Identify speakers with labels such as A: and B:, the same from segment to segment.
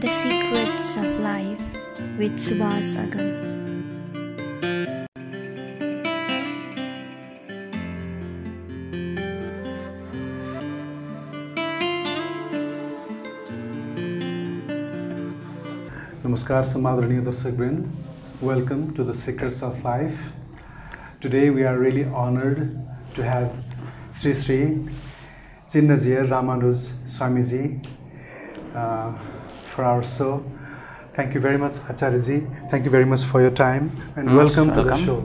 A: The Secrets of Life with Suvas Agam.
B: Namaskar Samadhraniya Darsakvrind. Welcome to the Secrets of Life. Today we are really honored to have Sri Chinna Jeeyar Ramanuja Swamiji for our show. Thank you very much, Acharyaji. Thank you very much for your time and welcome to the show.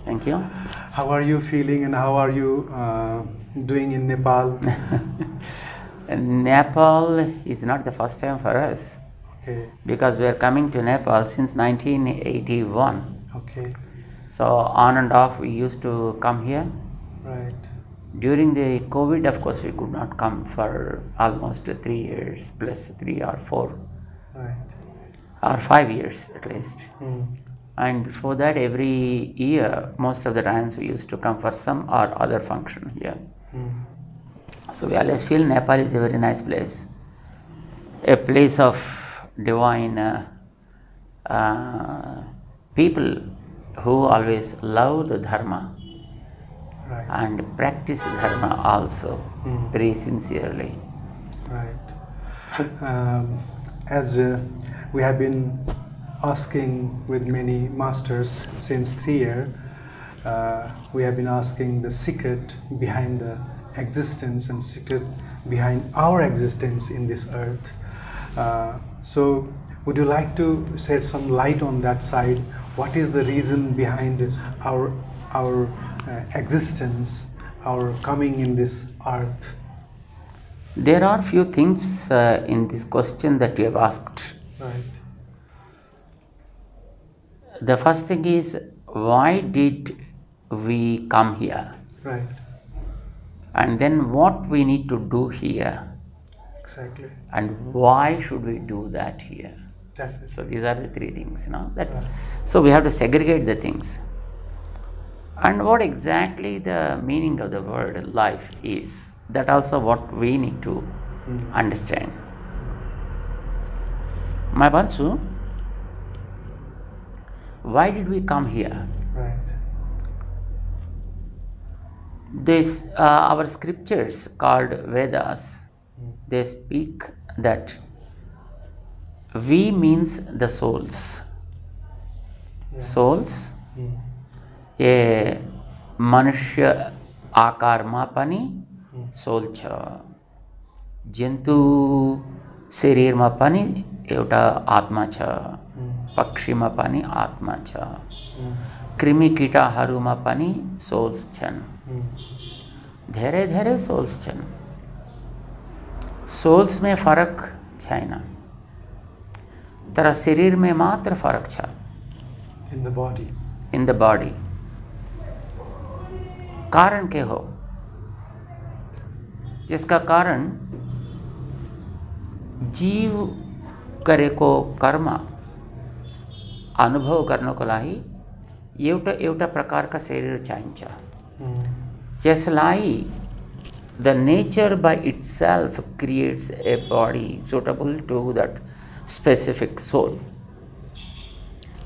C: Thank you.
B: How are you feeling and how are you doing in Nepal?
C: Nepal is not the first time for us.
B: Okay.
C: Because we are coming to Nepal since 1981.
B: Okay.
C: So on and off we used to come here.
B: Right.
C: During the COVID, of course, we could not come for almost 3 years, plus 3 or 4.
B: Right.
C: Or 5 years at least.
B: Mm.
C: And before that, every year, most of the times we used to come for some or other function here.
B: Mm.
C: So we always feel Nepal is a very nice place. A place of divine people who always love the Dharma.
B: Right.
C: And practice Dharma also very sincerely.
B: Right. As we have been asking with many masters since 3 years, we have been asking the secret behind the existence and secret behind our existence in this earth. So would you like to shed some light on that side? What is the reason behind our existence, our coming in this earth?
C: There are few things in this question that you have asked.
B: Right.
C: The first thing is, why did we come here?
B: Right.
C: And then what we need to do here?
B: Exactly.
C: And why should we do that here?
B: Definitely.
C: So these are the 3 things, that.
B: Right.
C: So we have to segregate the things. And what exactly the meaning of the word life is, that also what we need to understand. My Bansu, why did we come here?
B: Right.
C: This, our scriptures called Vedas, they speak that we means the souls.
B: Yeah.
C: Souls. ये मनुष्य आकारमा पनि soul छ, जन्तु शरीरमा पनि एउटा आत्मा छ, पक्षीमा पनि आत्मा छ, कृमि कीटाहरूमा पनि सोल्स छन्, धेरै धेरै सोल्स छन्. सोल्स में फरक छैन, तर शरीर में मात्र फरक छ.
B: In the body.
C: In the body. कारण के हो? जिसका कारण जीव गरेको कर्म अनुभव गर्नको लागि एउटा एउटा प्रकारका शरीर चाहिन्छ. जसलाई the nature by itself creates a body suitable to that specific soul.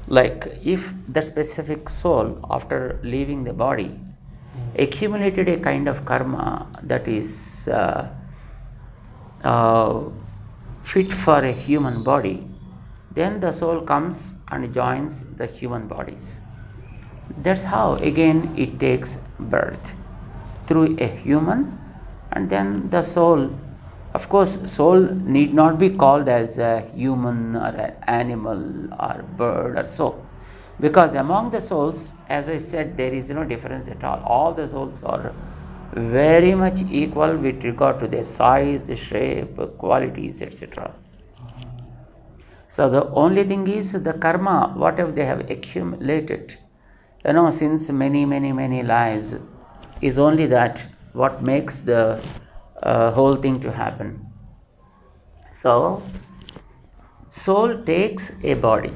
C: Like if the specific soul, after leaving the body, accumulated a kind of karma that is fit for a human body, then the soul comes and joins the human bodies. That's how again it takes birth through a human, and then the soul, of course soul need not be called as a human or an animal or bird or so. Because among the souls, as I said, there is no difference at all. All the souls are very much equal with regard to their size, shape, qualities, etc. So the only thing is the karma, whatever they have accumulated, since many lives, is only that what makes the whole thing to happen. So, soul takes a body.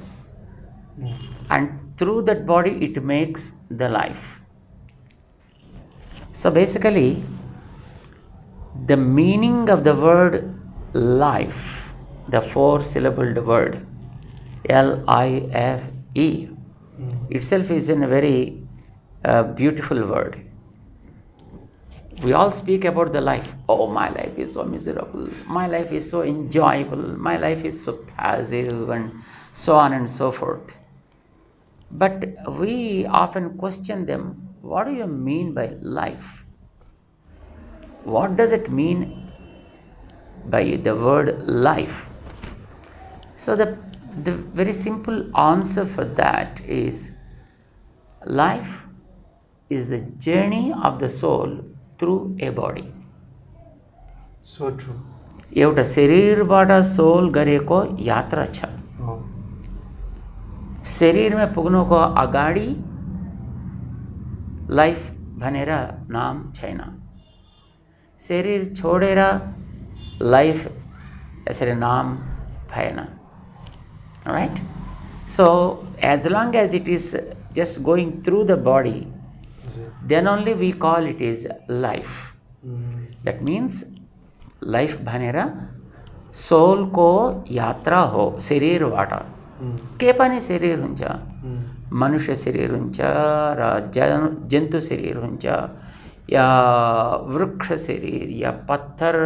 C: And through that body it makes the life. So basically, the meaning of the word life the 4-syllabled word, L-I-F-E, itself is a very beautiful word. We all speak about the life. Oh, my life is so miserable. My life is so enjoyable. My life is so passive, and so on and so forth. But we often question them, what do you mean by life? What does it mean by the word life? So the very simple answer for that is, life is the journey of the soul through a body.
B: So true.
C: एउटा शरीरबाट soul गरेको यात्रा छ. शरीरमा पुग्नुको अगाडि life भनेर नाम छैन. शरीर छोडेर लाइफ यसरी नाम भएन. Right? So as long as it is just going through the body, then only we call it is life. That means life भनेर सोल को यात्रा हो शरीरबाट. के पनि शरीर हुन्छ, मनुष्य शरीर हुन्छ र जन्तु शरीर हुन्छ, या वृक्ष शरीर, या पत्थर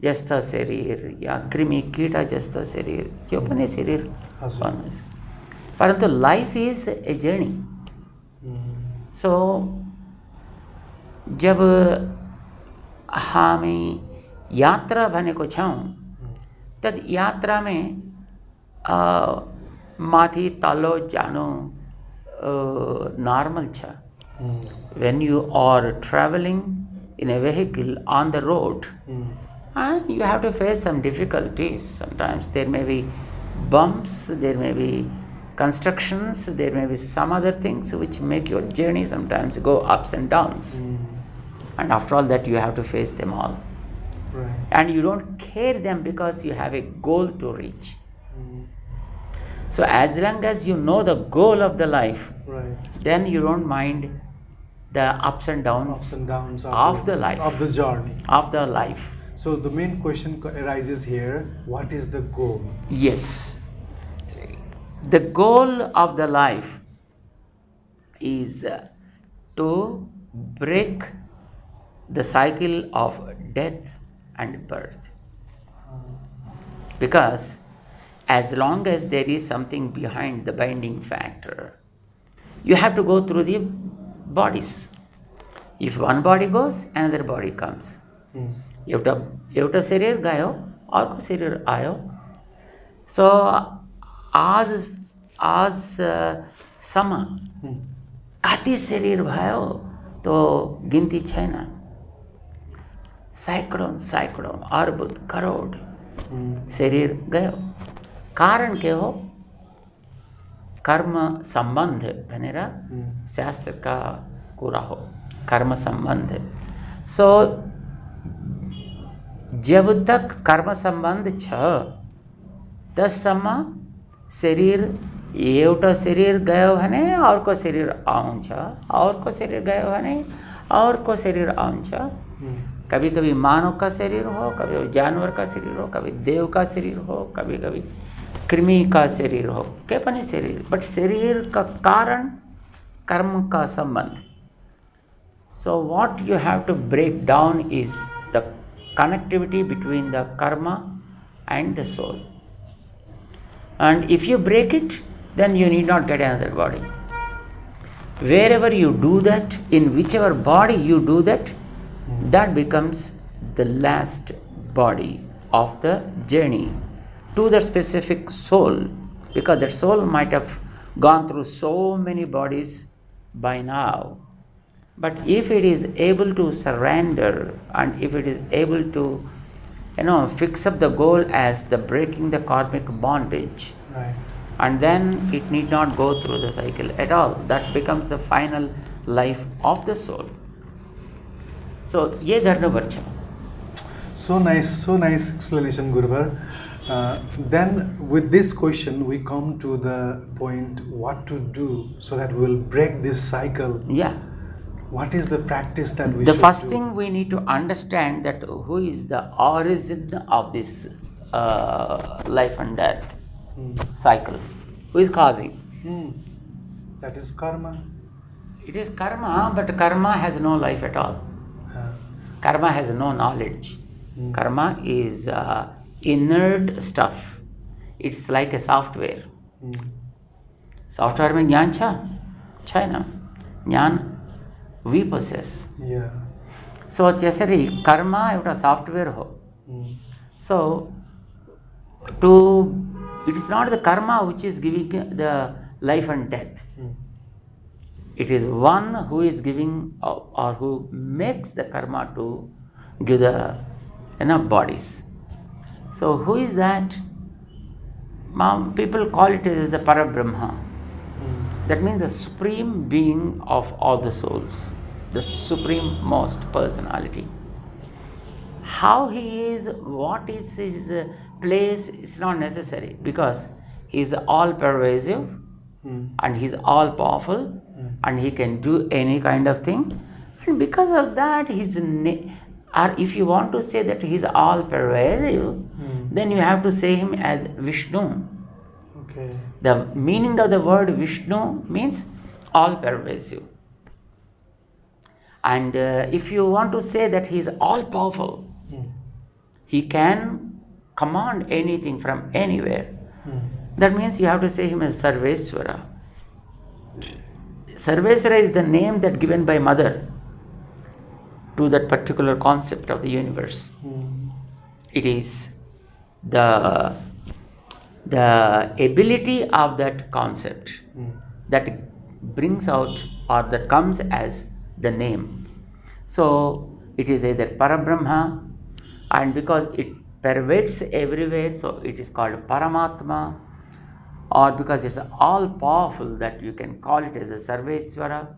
C: जस्ता शरीर, या कृमि कीटा जस्ता शरीर, त्यो पनि शरीर भन्नुहुन्छ. परन्तु लाइफ इज ए जर्नी. सो जब हामी यात्रा भनेको छौँ, तद यात्रामा माथि तल्लो जानु नर्मल छ. When you are traveling in a vehicle on the road, and you have to face some difficulties. Sometimes there may be bumps, there may be constructions, there may be some other things which make your journey sometimes go ups and downs. And after all that, you have to face them all.
B: Right.
C: And you don't care them because you have a goal to reach. So as long as you know the goal of the life, then you don't mind the ups and downs of the life,
B: of the journey,
C: of the life.
B: So the main question arises here: what is the goal?
C: Yes, the goal of the life is to break the cycle of death and birth. Because as long as there is something behind the binding factor, you have to go through the bodies. If one body goes, another body comes. एउटा शरीर गयो, अर्को शरीर आयो. So आजसम्म कति शरीर भयो तो गिन्ती छैन. सैकडौं अर्बुद करोड शरीर गयो. कारण के हो? कर्म संबंध भनेर शास्त्र का कुरा हो. कर्म संबंध. सो जब तक कर्म संबंध छ, तसम्म शरीर, एउटा शरीर गयो भने अर्को शरीर आउँछ, अर्को शरीर गयो भने अर्को शरीर आउँछ. कभी कभी मानव का शरीर हो, कभी जानवर का शरीर हो, कभी देव का शरीर हो, कभी कभी कृमि का शरीर हो, के पनि शरीर. बट शरीर का कारण कर्म का संबंध. So what you have to break down is the connectivity between the karma and the soul. And if you break it, then you need not get another body. Wherever you do that, in whichever body you do that, that becomes the last body of the journey to the specific soul, because the soul might have gone through so many bodies by now. But if it is able to surrender, and if it is able to, fix up the goal as the breaking the karmic bondage, and then it need not go through the cycle at all. That becomes the final life of the soul. So, ye garनुपर्छ.
B: So nice explanation, Guruvar. Then with this question, we come to the point what to do so that we will break this cycle.
C: Yeah.
B: What is the practice that we
C: should do? The first
B: do?
C: thing we need to understand that who is the origin of this life and death cycle. Who is causing?
B: That is karma.
C: It is karma, but karma has no life at all. Karma has no knowledge. Karma is inert stuff. It's like a software. Software में ज्ञान छा ना ज्ञान we possess.
B: Yeah.
C: So त्यसरी कर्मा एउटा software हो. So it is not the karma which is giving the life and death. It is one who is giving or who makes the karma to give the bodies. So who is that? People call it as the Parabrahma. That means the supreme being of all the souls, the supreme most personality. How he is, what is his place is not necessary, because he is all pervasive and he is all powerful and he can do any kind of thing. And because of that, or if you want to say that he is all pervasive, then you have to say him as Vishnu.
B: Okay.
C: The meaning of the word Vishnu means all pervasive. And if you want to say that he is all powerful, he can command anything from anywhere. That means you have to say him as Sarveswara. Sarveswara is the name that given by mother to that particular concept of the universe. It is the ability of that concept that brings out or that comes as the name. So it is either Parabrahma, and because it pervades everywhere, so it is called Paramatma, or because it's all powerful that you can call it as a Sarveswara.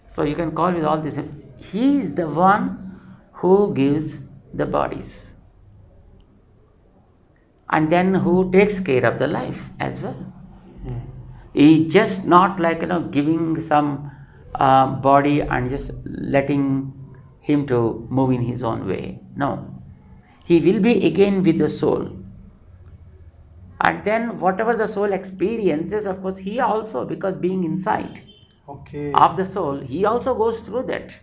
C: So you can call it all this. He is the one who gives the bodies, and then who takes care of the life as well. He is just not like giving some body and just letting him to move in his own way. No, he will be again with the soul, and then whatever the soul experiences, of course, he also, because being inside of the soul, he also goes through that.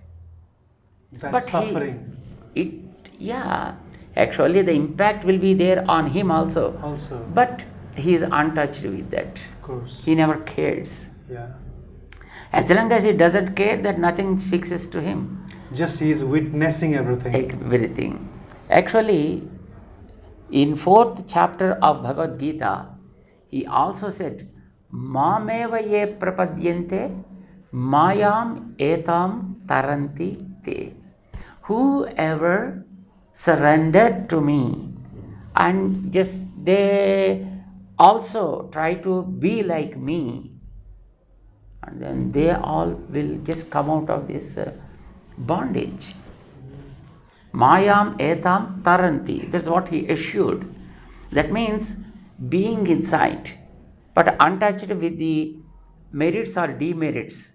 C: But
B: suffering.
C: Actually the impact will be there on him also. But he is untouched with that.
B: Of course.
C: He never cares.
B: Yeah.
C: As long as he doesn't care, that nothing fixes to him.
B: Just he is witnessing everything.
C: Everything. Actually, in 4th chapter of Bhagavad Gita, he also said, Mameva ye prapadyante mayam etam taranti te. Whoever surrendered to me and just they also try to be like me, and then they all will just come out of this bondage. Mayam etam taranti. That's what he assured. That means being inside, but untouched with the merits or demerits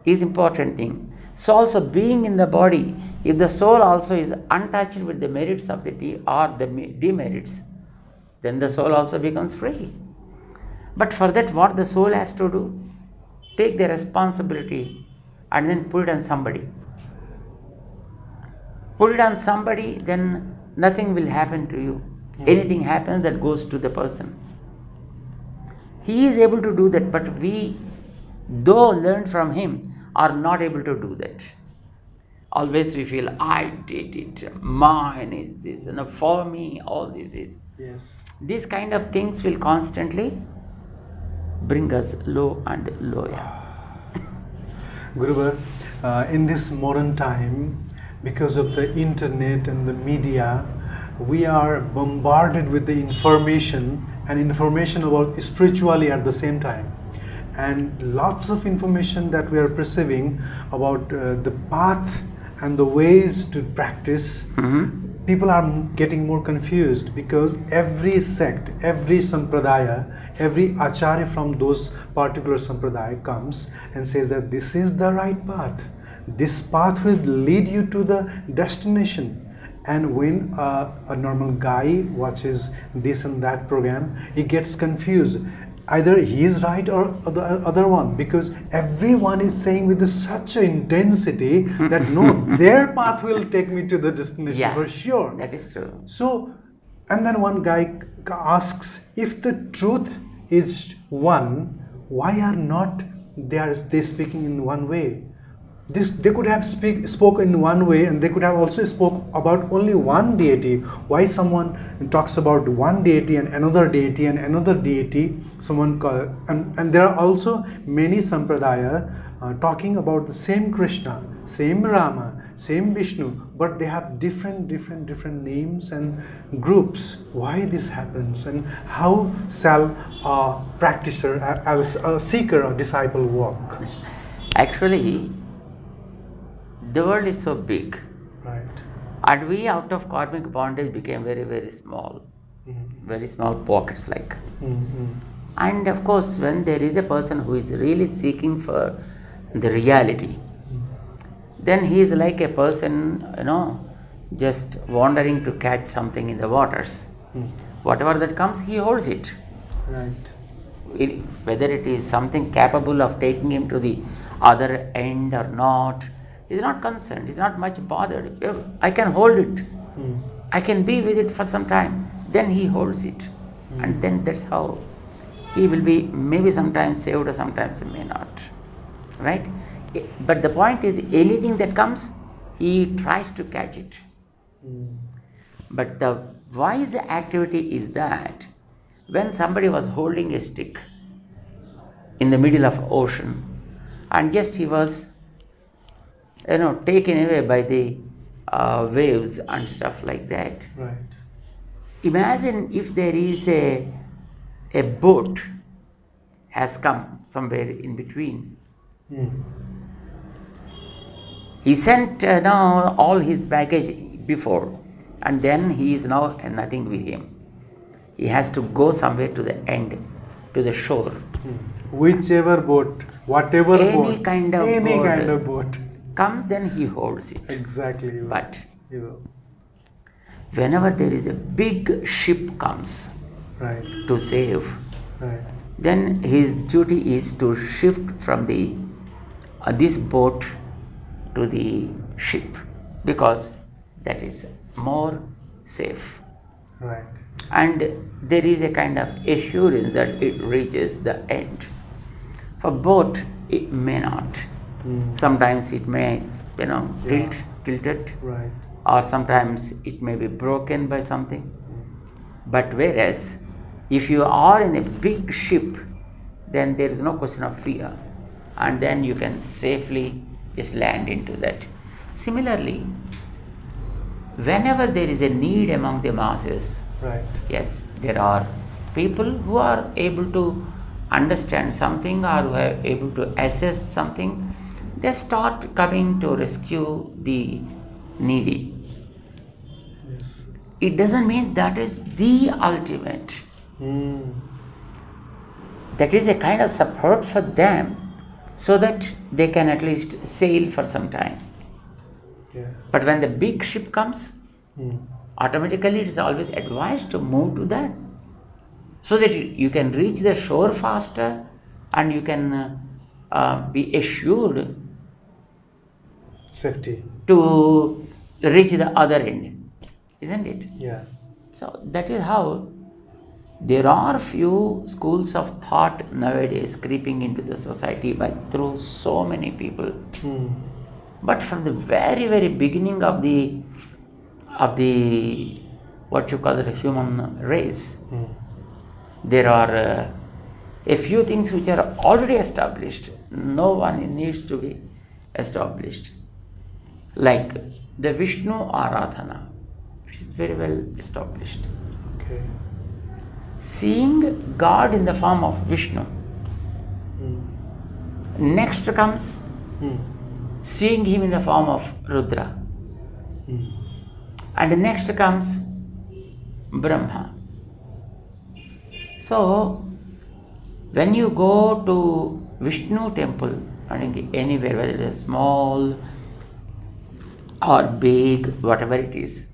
C: is important thing. So also being in the body, if the soul also is untouched with the merits of the demerits, then the soul also becomes free. But for that, what the soul has to do? Take the responsibility and then put it on somebody. Put it on somebody, then nothing will happen to you. Anything happens, that goes to the person. He is able to do that, but we, though learned from him, are not able to do that. Always we feel, I did it, mine is this, for me all this is.
B: Yes.
C: These kind of things will constantly bring us low and lower.
B: Guruvar, in this modern time, because of the internet and the media, we are bombarded with the information and information about spirituality at the same time. And lots of information that we are perceiving about the path and the ways to practice. People are getting more confused because every sect, every sampradaya, every acharya from those particular sampradaya comes and says that this is the right path. This path will lead you to the destination. And when a normal guy watches this and that program, he gets confused. Either he is right or the other one, because everyone is saying with such intensity that no, their path will take me to the destination for sure.
C: That is true.
B: So, and then one guy asks, if the truth is one, why are not they speaking in one way? They could have spoken in one way, and they could have also spoke about only one deity. Why someone talks about one deity and another deity and another deity? And there are also many sampradaya talking about the same Krishna, same Rama, same Vishnu, but they have different names and groups. Why this happens, and how shall a practitioner, as a seeker or disciple walk?
C: Actually, the world is so big,
B: right?
C: And we, out of karmic bondage, became very small, very small pockets like. And of course, when there is a person who is really seeking for the reality, then he is like a person, just wandering to catch something in the waters. Whatever that comes, he holds it.
B: Right.
C: Whether it is something capable of taking him to the other end or not, he's not concerned, he's not much bothered. I can hold it, I can be with it for some time, then he holds it. And then that's how he will be maybe sometimes saved or sometimes he may not. Right? But the point is, anything that comes, he tries to catch it. But the wise activity is that when somebody was holding a stick in the middle of ocean, and just he was taken away by the waves and stuff like that.
B: Right.
C: Imagine if there is a boat has come somewhere in between. He sent all his baggage before, and then he is now nothing with him. He has to go somewhere to the end, to the shore.
B: Whichever boat, whatever
C: any
B: boat,
C: kind of
B: boat
C: comes, then he holds it.
B: Exactly.
C: But whenever there is a big ship comes,
B: right,
C: to save,
B: right,
C: then his duty is to shift from the this boat to the ship, because that is more safe.
B: Right.
C: And there is a kind of assurance that it reaches the end. For boat, it may not. Sometimes it may, tilt it,
B: right,
C: or sometimes it may be broken by something. But whereas, if you are in a big ship, then there is no question of fear, and then you can safely just land into that. Similarly, whenever there is a need among the masses,
B: right,
C: yes, there are people who are able to understand something or who are able to assess something. They start coming to rescue the needy.
B: Yes.
C: It doesn't mean that is the ultimate. That is a kind of support for them, so that they can at least sail for some time.
B: Yeah.
C: But when the big ship comes, automatically it is always advised to move to that, so that you can reach the shore faster, and you can be assured
B: Safety.
C: to reach the other end, isn't it?
B: Yeah.
C: So that is how there are few schools of thought nowadays creeping into the society through so many people. But from the very beginning of the what you call it, human race, there are a few things which are already established. No one needs to be established. Like the Vishnu Aradhana, which is very well established.
B: Okay.
C: Seeing God in the form of Vishnu. Next comes seeing him in the form of Rudra. And next comes Brahma. So, when you go to Vishnu temple, anywhere, whether it is small or big, whatever it is,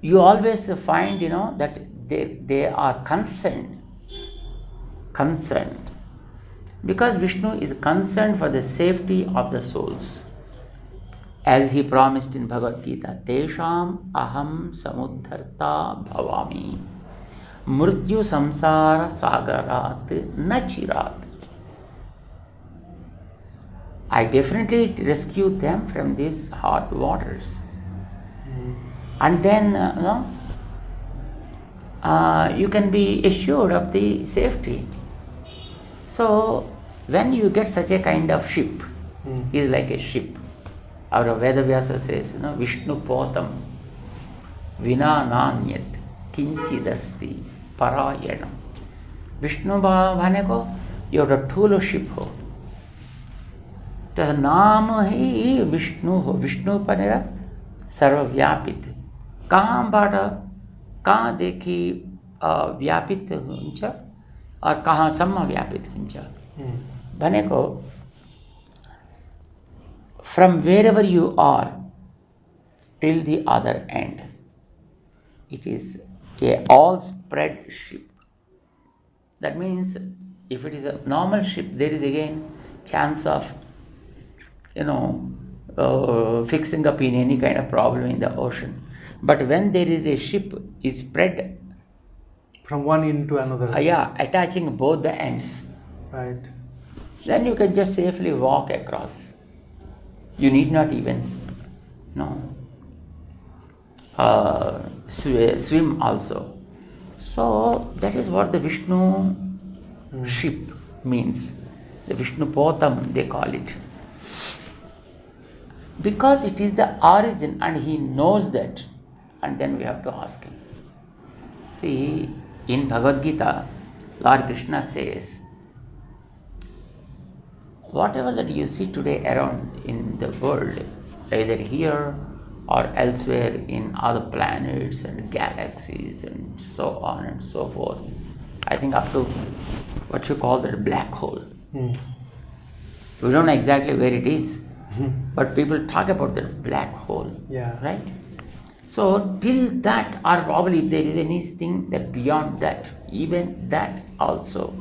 C: you always find, that they are concerned. Because Vishnu is concerned for the safety of the souls. As he promised in Bhagavad Gita, Tesham aham samudharta bhavami mrityu samsara sagarat nachirat. I definitely rescue them from these hot waters. And then, you can be assured of the safety. So, when you get such a kind of ship, is like a ship. Our Vedavyasa says, Vishnu potam vina nanyat kinchidasti parayanam. Vishnu bhane ko एउटा ठुलो ship हो. त नाम ही विष्णु हो. विष्णु भनेर सर्वव्यापित. कहाँबाट कहाँदेखि व्यापित हुन्छ और कहाँसम्म व्यापित हुन्छ भनेको, from wherever you are till the other end. It is a all spread ship. That means if it is a normal ship, there is again chance of fixing up in any kind of problem in the ocean. But when there is a ship is spread
B: from one end to another,
C: attaching both the ends,
B: right,
C: then you can just safely walk across. You need not even swim also. So that is what the Vishnu ship means. The Vishnu Potam they call it. Because it is the origin and he knows that, and then we have to ask him. See, in Bhagavad Gita, Lord Krishna says, whatever that you see today around in the world, either here or elsewhere in other planets and galaxies and so on and so forth, I think up to what you call the black hole. We don't know exactly where it is, but people talk about the black hole, right? So till that, or probably if there is anything that beyond that, even that also,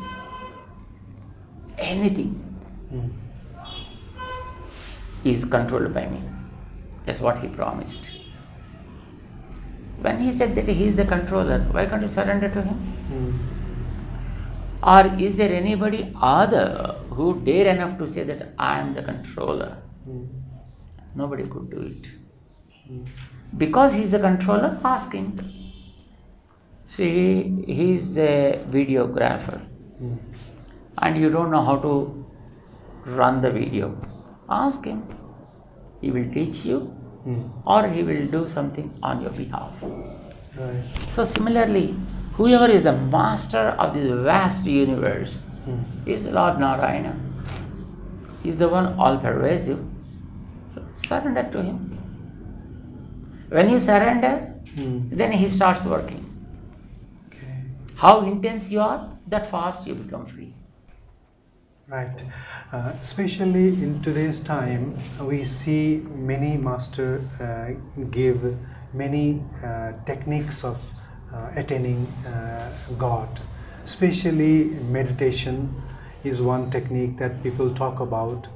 C: anything is controlled by me. That's what he promised. When he said that he is the controller, why can't you surrender to him? Or is there anybody other who dare enough to say that I am the controller? Nobody could do it. Because he is the controller, ask him. See, he is a videographer and you don't know how to run the video. Ask him. He will teach you or he will do something on your behalf.
B: Right.
C: So similarly, whoever is the master of this vast universe is Lord Narayana. He is the one all-pervasive. So surrender to him. When you surrender, then he starts working.
B: Okay.
C: How intense you are, that fast you become free.
B: Right. Especially in today's time, we see many masters give many techniques of attaining God. Especially meditation is one technique that people talk about,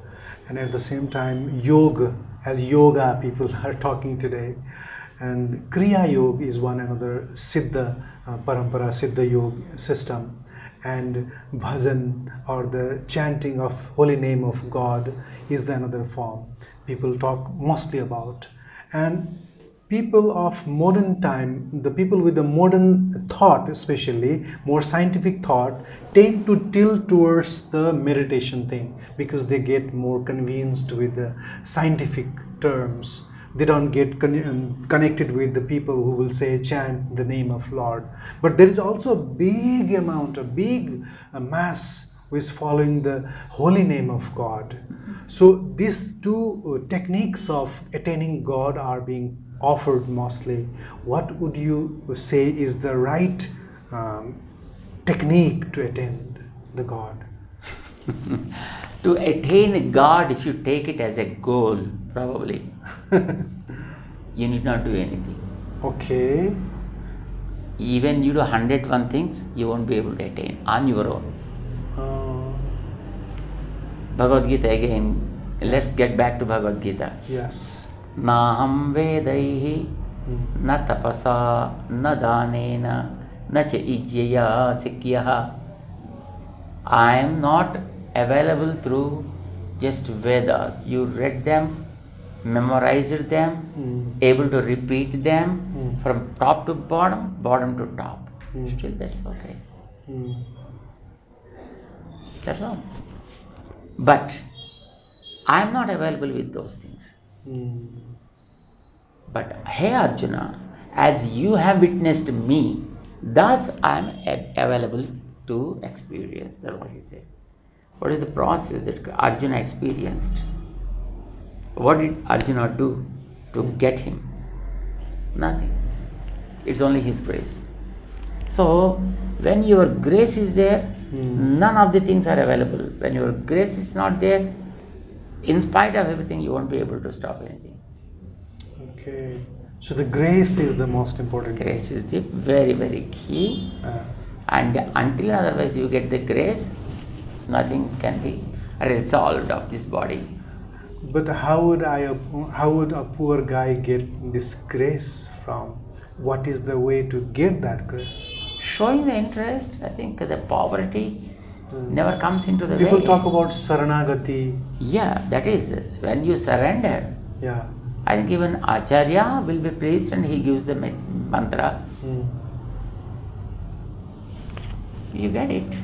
B: and at the same time yoga, as yoga people are talking today, and Kriya Yoga is one another Siddha Parampara, Siddha Yoga system, and bhajan or the chanting of holy name of God is the another form people talk mostly about. And people of modern time, the people with the modern thought, especially more scientific thought, tend to tilt towards the meditation thing because they get more convinced with the scientific terms. They don't get connected with the people who will say chant the name of Lord. But there is also a big amount, a big mass who is following the holy name of God. So these two techniques of attaining God are being offered mostly. What would you say is the right technique to attain the God?
C: To attain God, if you take it as a goal, probably you need not do anything.
B: Okay.
C: Even you do 101 things, you won't be able to attain on your own. Bhagavad Gita again. Let's get back to Bhagavad Gita.
B: Yes.
C: Naham vedaihi na tapasa na danena na cha ijyaya sikyaha. I am not available through just Vedas. You read them, memorized them, able to repeat them from top to bottom, bottom to top. Still that's okay. That's all. But I am not available with those things. But hey Arjuna, as you have witnessed me, thus I am available to experience. That's what he said. What is the process that Arjuna experienced? What did Arjuna do to get him? Nothing. It's only his grace. So, when your grace is there, none of the things are available. When your grace is not there, in spite of everything, you won't be able to stop anything.
B: Okay. So the grace is the most important.
C: Grace is the very, very key. And until otherwise you get the grace, nothing can be resolved of this body.
B: But how would a poor guy get this grace from? What is the way to get that grace?
C: Showing the interest. I think the poverty never comes into the way.
B: People talk about Saranagati.
C: Yeah, that is when you surrender.
B: Yeah.
C: I think even Acharya will be pleased and he gives the mantra. You get it.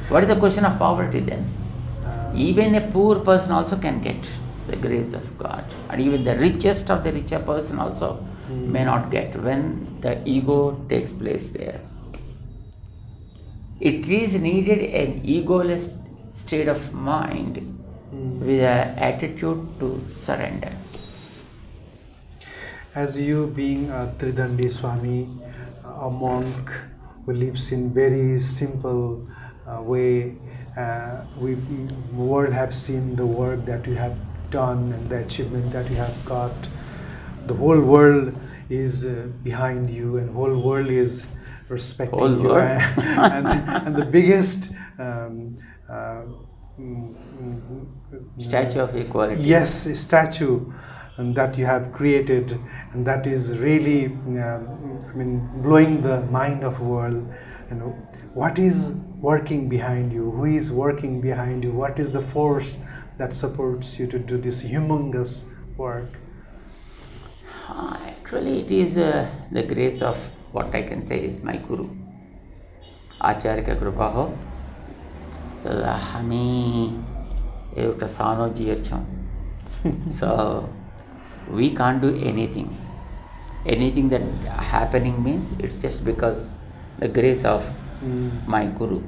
C: What is the question of poverty then? Even a poor person also can get the grace of God. And even the richest of the richer person also may not get when the ego takes place there. It is needed an egoless state of mind with an attitude to surrender.
B: As you being a Tridandi Swami, a monk who lives in very simple way, we world have seen the work that you have done and the achievement that you have got. The whole world is behind you, and whole world is respecting
C: Whole
B: you.
C: world.
B: And the biggest
C: Statue of equality.
B: yes, statue that you have created, and that is really blowing the mind of world. What is working behind you? Who is working behind you? What is the force that supports you to do this humongous work?
C: Actually, it is the grace of what I can say is my Guru. Acharya ka kripa ho. Hami euta sano jiyar chhau. So we can't do anything. Anything that happening means it's just because the grace of my Guru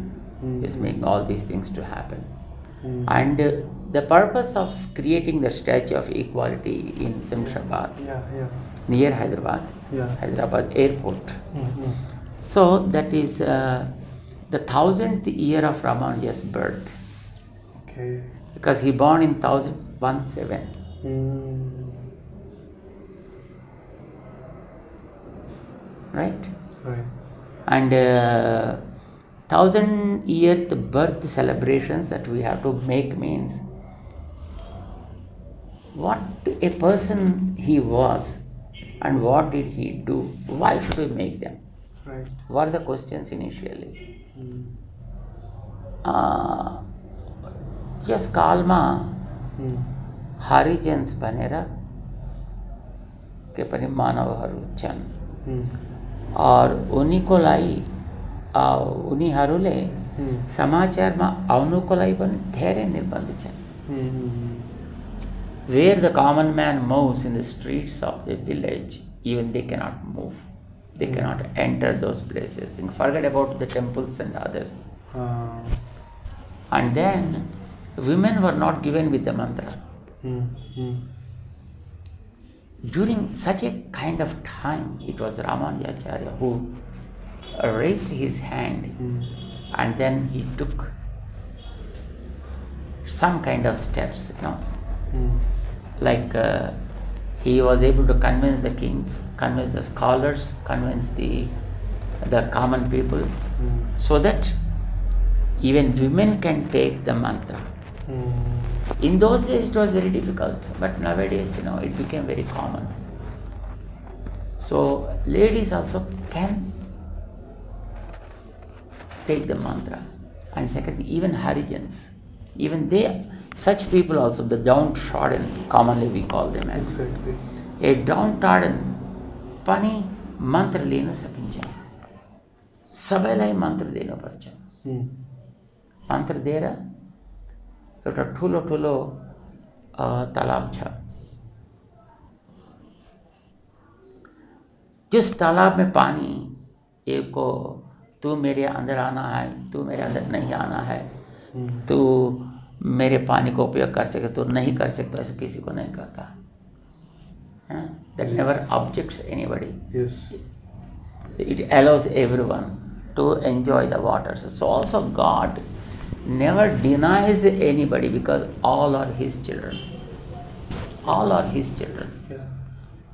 C: is making all these things to happen. And the purpose of creating the statue of equality in Simshabad, near Hyderabad, Hyderabad airport. So that is the 1000th year of Ramanuja's birth.
B: Okay.
C: Because he born in 1017. Right?
B: Right.
C: And 1000-year birth celebrations that we have to make means what a person he was and what did he do. Why should we make them?
B: Right.
C: What are the questions initially? Just कालमा Harijans भनेर के पनि मानवहरू छन् और उनीको लागि उनीहरूले समाचारमा आउनुको लागि पनि धेरै निर्बन्ध छन्. Where the common man moves in the streets of the village, even they cannot move. They cannot enter those places. And forget about the temples and others. And then women were not given with the mantra. During such a kind of time, it was Ramanujacharya who raised his hand and then he took some kind of steps, like He was able to convince the kings, convince the scholars, convince the common people, so that even women can take the mantra. In those days it was very difficult, but nowadays, it became very common. So ladies also can take the mantra. And second, even Harijans, even they, such people also, the downtrodden, commonly we call them as.
B: Exactly.
C: A downtrodden pani mantra लिन सकिन्छ, सबैलाई मन्त्र दिनुपर्छ। मन्त्र दिएर एउटा ठुलो ठुलो तालाब छ, जिस तालाब में पानी एक को तू मेरे अंदर आना है, तू मेरे अंदर नहीं आना है, तू मेरे पानी को उपयोग कर सके तो नहीं कर सकता, ऐसा किसी को नहीं कहता। That never objects anybody.
B: Yes.
C: It allows everyone to enjoy the waters. So also God never denies anybody, because all are His children. All are His children.
B: Yeah.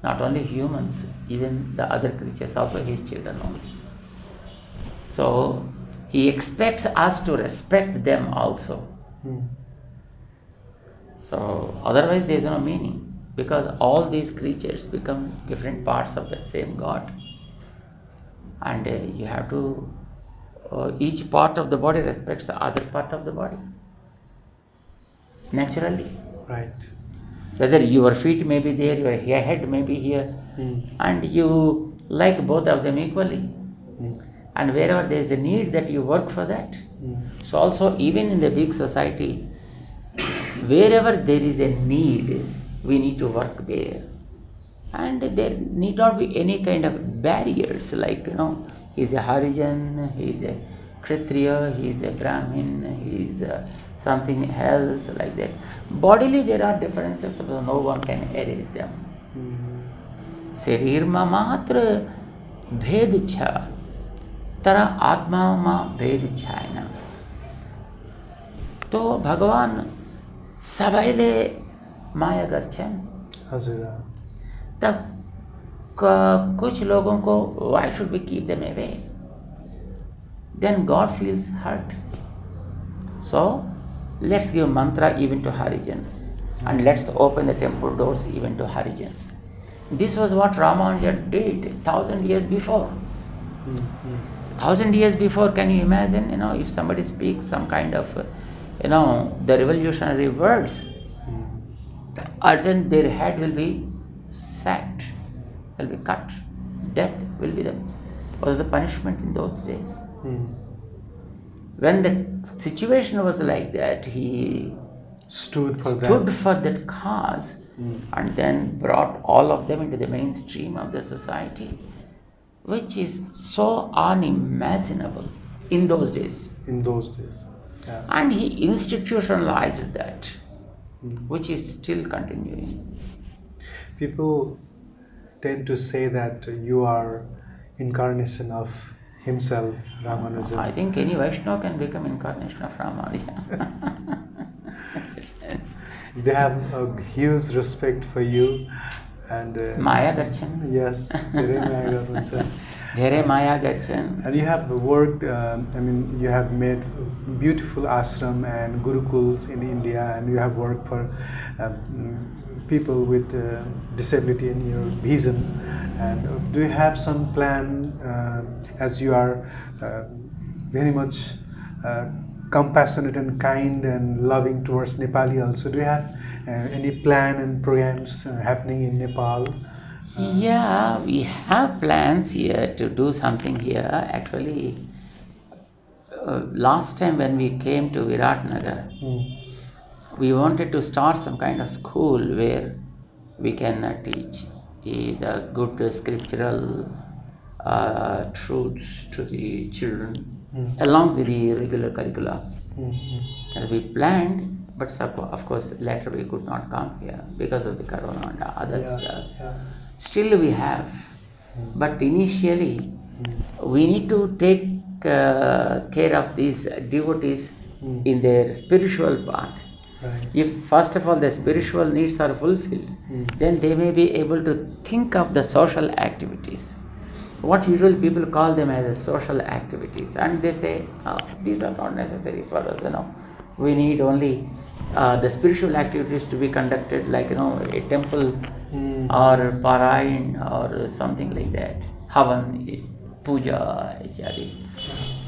C: Not only humans, even the other creatures also His children only. So He expects us to respect them also. So otherwise there is no meaning, because all these creatures become different parts of that same God. And you have to, each part of the body respects the other part of the body. Naturally.
B: Right.
C: Whether your feet may be there, your head may be here, and you like both of them equally. And wherever there is a need, that you work for that. So also even in the big society, wherever there is a need, we need to work there. And there need not be any kind of barriers, like, he is a Harijan, he is a Kshetriya, he is a Brahmin, he is something else, like that. Bodily there are differences, so no one can erase them. शरीर में मात्र भेद छ, तर आत्मा में भेद छैन। तो भगवान सबैले माया गर्छन्।
B: हजुर।
C: तब कुछ लोगों को, why should we keep them away? Then God feels hurt. So let's give mantra even to Harijans, and let's open the temple doors even to Harijans. This was what Ramanuja did 1,000 years before. 1,000 years before, can you imagine, if somebody speaks some kind of, the revolutionary words, urgent, their head will be sacked, will be cut. Death will be was the punishment in those days. When the situation was like that, he
B: stood
C: for that cause, and then brought all of them into the mainstream of the society, which is so unimaginable in those days.
B: In those days. Yeah.
C: And he institutionalized that, which is still continuing.
B: People tend to say that you are incarnation of himself, Ramanuja.
C: I think any Vaishnava can become incarnation of Ramanuja.
B: They have a huge respect for you, and
C: Maya Garchan.
B: Yes, धेरै माया गर्नुहुन्छ.
C: धेरै माया गर्छन्.
B: And you have worked, you have made beautiful ashram and gurukuls in India, and you have worked for people with disability in your vision. And do you have some plan, as you are very much compassionate and kind and loving towards Nepali also, do you have any plan and programs happening in Nepal?
C: Yeah, we have plans here to do something here. Actually, last time when we came to Viratnagar, we wanted to start some kind of school where we can teach the good scriptural truths to the children, along with the regular curricula. As we planned, but of course later we could not come here because of the corona and others. Still we have, but initially we need to take care of these devotees in their spiritual path.
B: Right.
C: If first of all the spiritual needs are fulfilled, then they may be able to think of the social activities. What usually people call them as a social activities, and they say, oh, these are not necessary for us, we need only the spiritual activities to be conducted, like a temple or parayan or something like that, havan, puja, ityadi.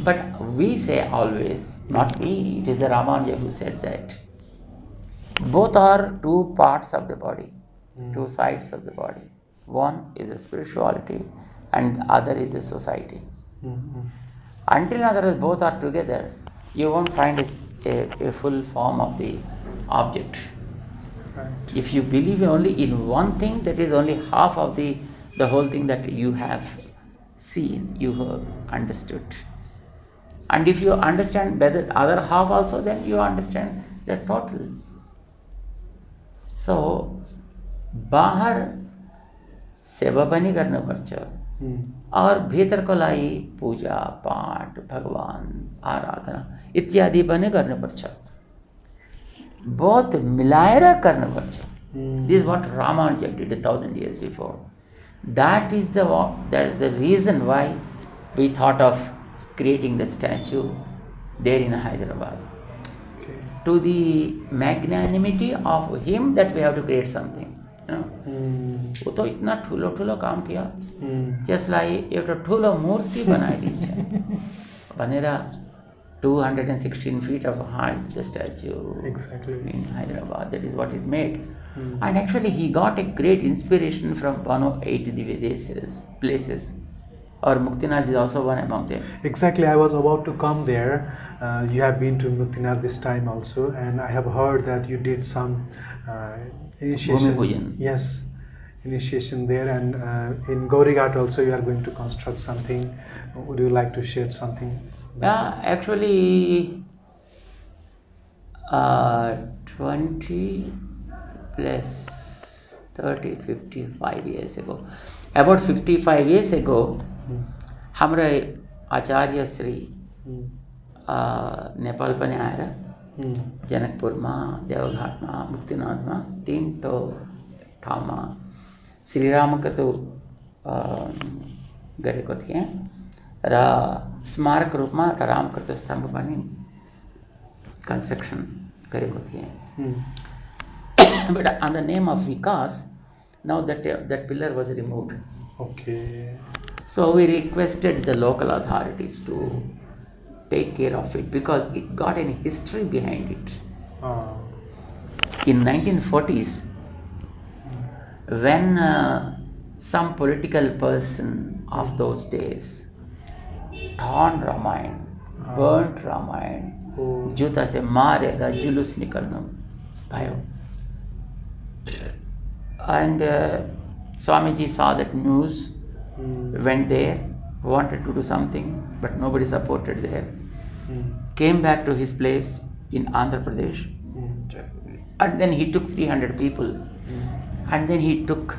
C: But we say always, not me, it is the Ramanuja who said that both are two parts of the body, two sides of the body. One is the spirituality and the other is the society. Until otherwise both are together, you won't find a full form of the object.
B: Right.
C: If you believe only in one thing, that is only half of the whole thing that you have seen, you have understood. And if you understand better the other half also, then you understand the total. So, बाहर सेवा पनि गर्नुपर्छ और भित्रको लागि पूजा पाठ भगवान आराधना इत्यादि पनि गर्नुपर्छ बहुत मिलाएर गर्नुपर्छ. This is what Ramanuja did 1,000 years before. That is the reason why we thought of creating the statue there in Hyderabad.
B: Okay.
C: To the magnanimity of him that we have to create something. वो तो इतना ठुलो ठुलो काम किया त्यसलाई एउटा ठुलो मूर्ति बनाइदिन्छ भनेर 216 feet of height the statue in Hyderabad. That is what is made. And actually he got a great inspiration from one of 8 Divya places. Or Muktinath is also one among them.
B: Exactly, I was about to come there. You have been to Muktinath this time also, and I have heard that you did some initiation. Yes, initiation there, and in Gaurighat also you are going to construct something. Would you like to share something?
C: Actually, 20 plus 30, 55 years ago. About 55 years ago, हाम्रो आचार्य श्री नेपाल पनि आएर जनकपुरमा देवघाटमा मुक्तिनाथमा 3 ठाउँमा श्रीरामकथो गरेको थिए र स्मारक रूपमा एउटा रामकृत स्तम्भ पनि कन्स्ट्रक्सन गरेको थिए. But on the name of Vikas, now that pillar was removed.
B: Okay.
C: So we requested the local authorities to take care of it because it got a history behind it. In 1940s, when some political person of those days torn Ramayana, burnt Ramayana, juta se मारेर जुलुस निकल्नु भयो. And Swamiji saw that news, went there, wanted to do something, but nobody supported there. Came back to his place in Andhra Pradesh, and then he took 300 people, and then he took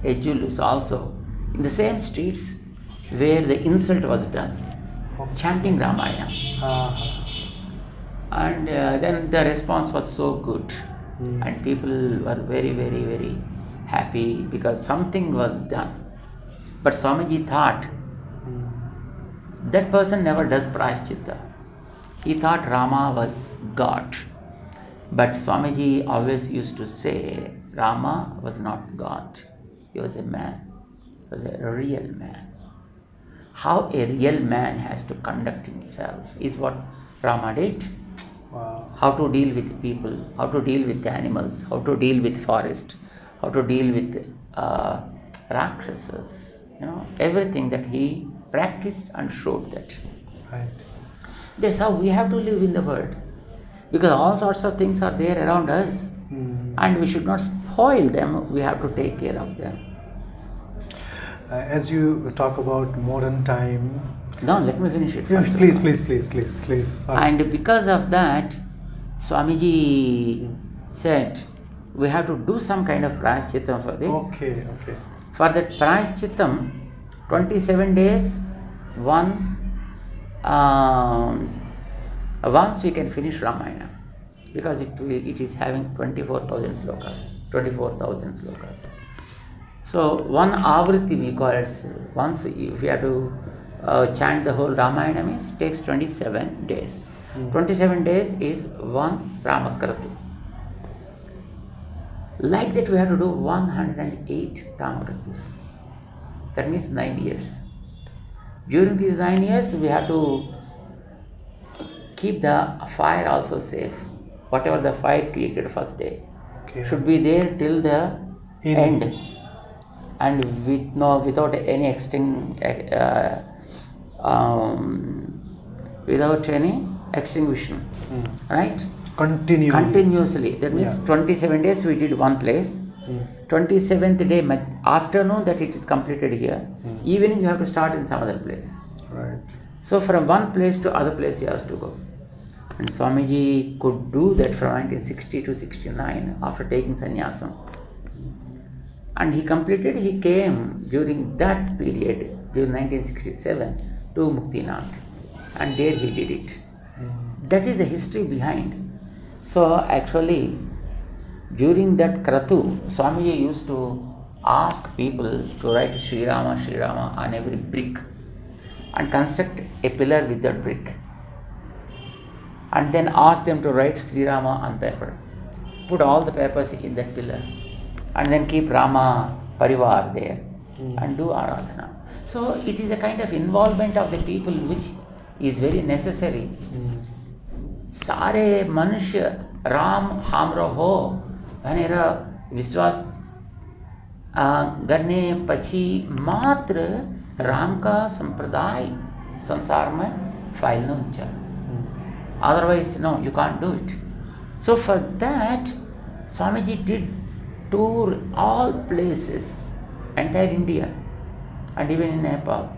C: a julus also in the same streets where the insult was done, chanting Ramayana. And then the response was so good, and people were very, very, very happy because something was done. But Swamiji thought that person never does prashchitta. He thought Rama was God. But Swamiji always used to say Rama was not God. He was a man. He was a real man. How a real man has to conduct himself is what Rama did.
B: Wow.
C: How to deal with people, how to deal with animals, how to deal with forest, how to deal with rakshasas, everything that he practiced and showed that.
B: Right.
C: That's how we have to live in the world, because all sorts of things are there around us, and we should not spoil them. We have to take care of them.
B: As you talk about modern time.
C: No, let me finish it.
B: Yes, please.
C: And because of that, Swamiji said, we have to do some kind of prashchittam for this.
B: Okay.
C: For that prashchittam, 27 days, once we can finish Ramayana. because it is having 24,000 slokas. 24,000 slokas. So one avriti we call it. Once if we have to chant the whole Ramayana means it takes 27 days. 27 days is one Ramakratu. Like that we have to do 108 Ramakratus. That means 9 years. During these 9 years we have to keep the fire also safe. Whatever the fire created first day should be there till the end. And without any without any extinguishing, right? Continuously. That means 27 days we did one place. 27th day afternoon that it is completed here. Evening you have to start in some other place.
B: Right.
C: So from one place to other place you have to go. And Swamiji could do that from 1960 to 69 after taking sannyasam. And he came during that period, during 1967, to Muktinath. And there he did it. That is the history behind. So actually, during that Kratu, Swamiji used to ask people to write Sri Rama, Sri Rama on every brick and construct a pillar with that brick. And then ask them to write Sri Rama on paper. Put all the papers in that pillar. And then keep Rama Parivar there and do Aradhana. So it is a kind of involvement of the people which is very necessary. Sare Manushya Ram Hamro Ho Bhanera Viswas Garne Pachi Matra Ram Ka Sampradai Sansar mein fail no huncha. Otherwise, no, you can't do it. So for that, Swamiji did tour all places, entire India and even in Nepal.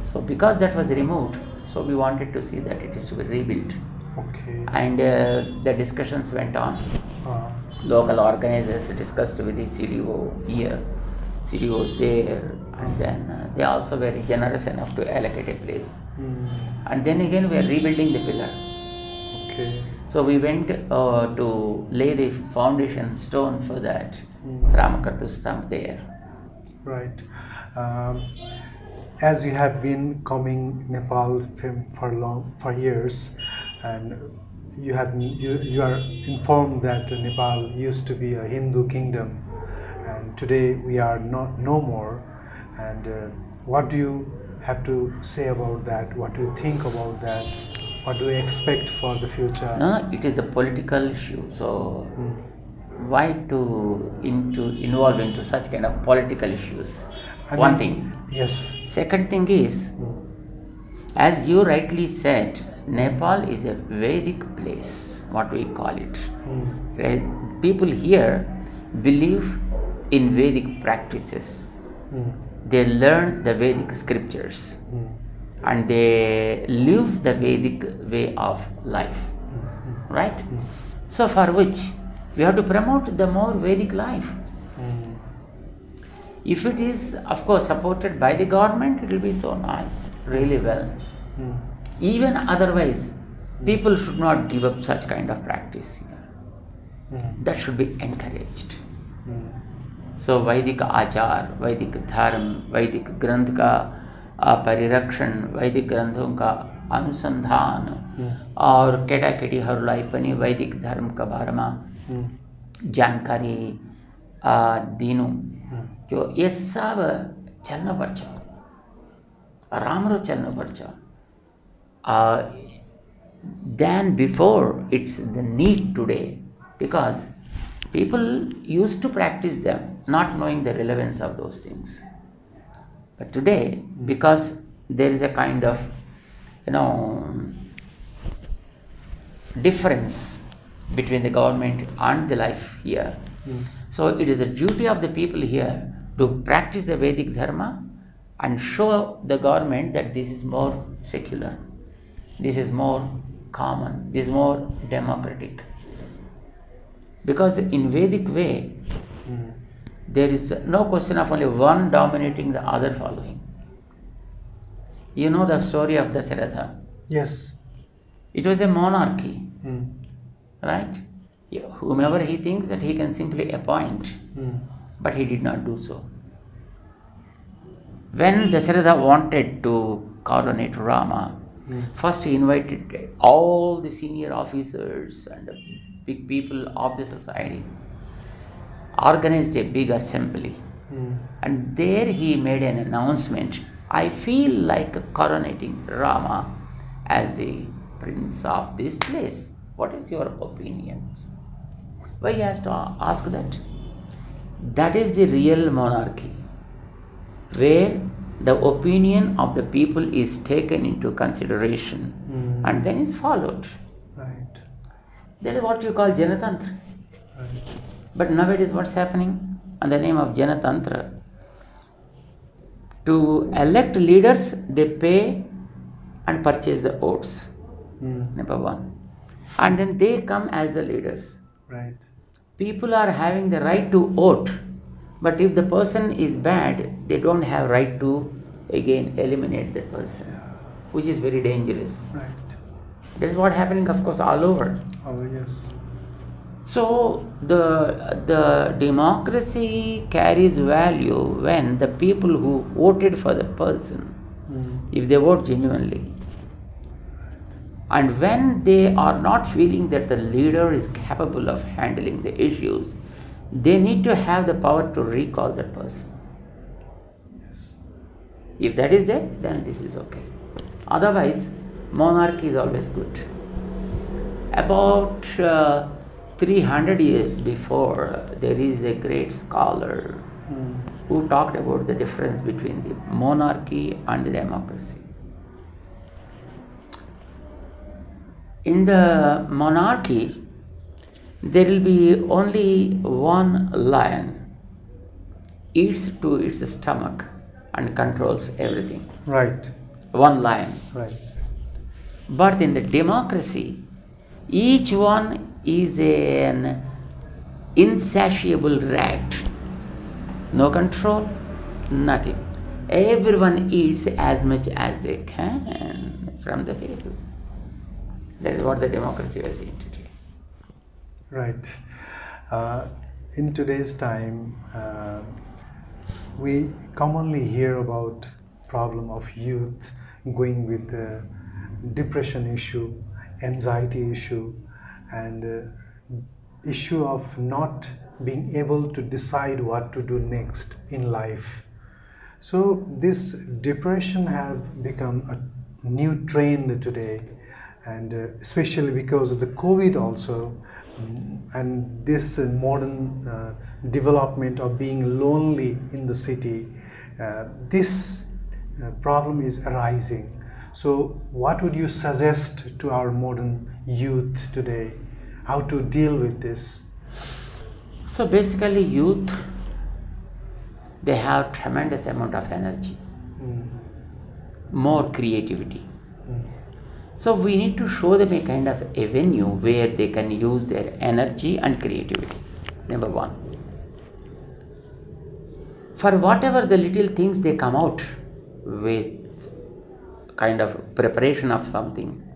C: So because that was removed, so we wanted to see that it is to be rebuilt.
B: Okay.
C: And the discussions went on. Local organizers discussed with the CDO here, CDO there, and then they also were generous enough to allocate a place. And then again we are rebuilding the pillar.
B: Okay.
C: So we went to lay the foundation stone for that Ramakratu stamp there.
B: Right. As you have been coming Nepal for years, and you are informed that Nepal used to be a Hindu kingdom, and today we are no more. And what do you have to say about that? What do you think about that? What do you expect for the future?
C: It is the political issue. So why to involve into such kind of political issues? One thing.
B: Yes.
C: Second thing is, as you rightly said, Nepal is a Vedic place, what we call it. People here believe in Vedic practices. They learn the Vedic scriptures and they live the Vedic way of life. Right? So for which we have to promote the more Vedic life. If it is, of course, supported by the government, it will be so nice, really well. Even otherwise, people should not give up such kind of practice here. That should be encouraged. So Vedic Achar, Vedic Dharma, Vedic Granth ka Parirakshana, Vedic Granthon ka Anusandhan, और केटाकेटी हरूलाई पनि वैदिक धर्म का बारेमा जानकारी दिनु जो ये सब चल्न पर्छ राम्रो चल्न पर्छ than before. It's the need today because people used to practice them not knowing the relevance of those things, but today because there is a kind of difference between the government and the life here. So it is the duty of the people here to practice the Vedic Dharma and show the government that this is more secular, this is more common, this is more democratic. Because in Vedic way, there is no question of only one dominating the other following. You know the story of Dasharatha?
B: Yes.
C: It was a monarchy. right? Whomever he thinks that he can simply appoint, but he did not do so. When Dasharatha wanted to coronate Rama, first he invited all the senior officers and the big people of the society, organized a big assembly, and there he made an announcement, I feel like coronating Rama as the prince of this place. What is your opinion? Why he has to ask that? That is the real monarchy, where the opinion of the people is taken into consideration and then is followed.
B: Right.
C: That is what you call Janatantra.
B: Right.
C: But nowadays what's happening? On the name of Janatantra, to elect leaders, they pay and purchase the votes. Number one. And then they come as the leaders.
B: Right.
C: People are having the right to vote, but if the person is bad, they don't have right to again eliminate that person, which is very dangerous.
B: Right.
C: That is what happening, of course, all over.
B: Oh, yes.
C: So the democracy carries value when the people who voted for the person, if they vote genuinely, and when they are not feeling that the leader is capable of handling the issues, they need to have the power to recall that person.
B: Yes.
C: If that is there, then this is okay. Otherwise, monarchy is always good. About 300 years before, there is a great scholar who talked about the difference between the monarchy and the democracy. In the monarchy, there will be only one lion, eats to its stomach and controls everything.
B: Right.
C: One lion.
B: Right.
C: But in the democracy, each one is an insatiable rat. No control, nothing. Everyone eats as much as they can from the people. That is what the democracy was in today.
B: Right. In today's time, we commonly hear about problem of youth going with the depression issue, anxiety issue, and issue of not being able to decide what to do next in life. So this depression have become a new trend today, and especially because of the COVID also, and this modern development of being lonely in the city, this problem is arising. So what would you suggest to our modern youth today, how to deal with this?
C: So basically youth, they have tremendous amount of energy, more creativity. So we need to show them a kind of avenue where they can use their energy and creativity, number one. For whatever the little things they come out with, kind of preparation of something,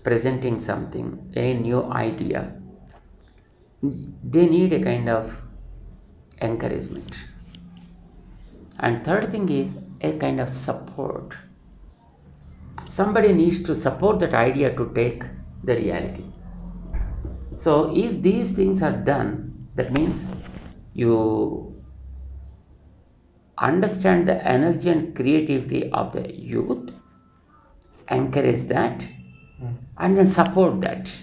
C: presenting something, a new idea, they need a kind of encouragement. And third thing is a kind of support. Somebody needs to support that idea to take the reality. So if these things are done, that means you understand the energy and creativity of the youth, encourage that, and then support that.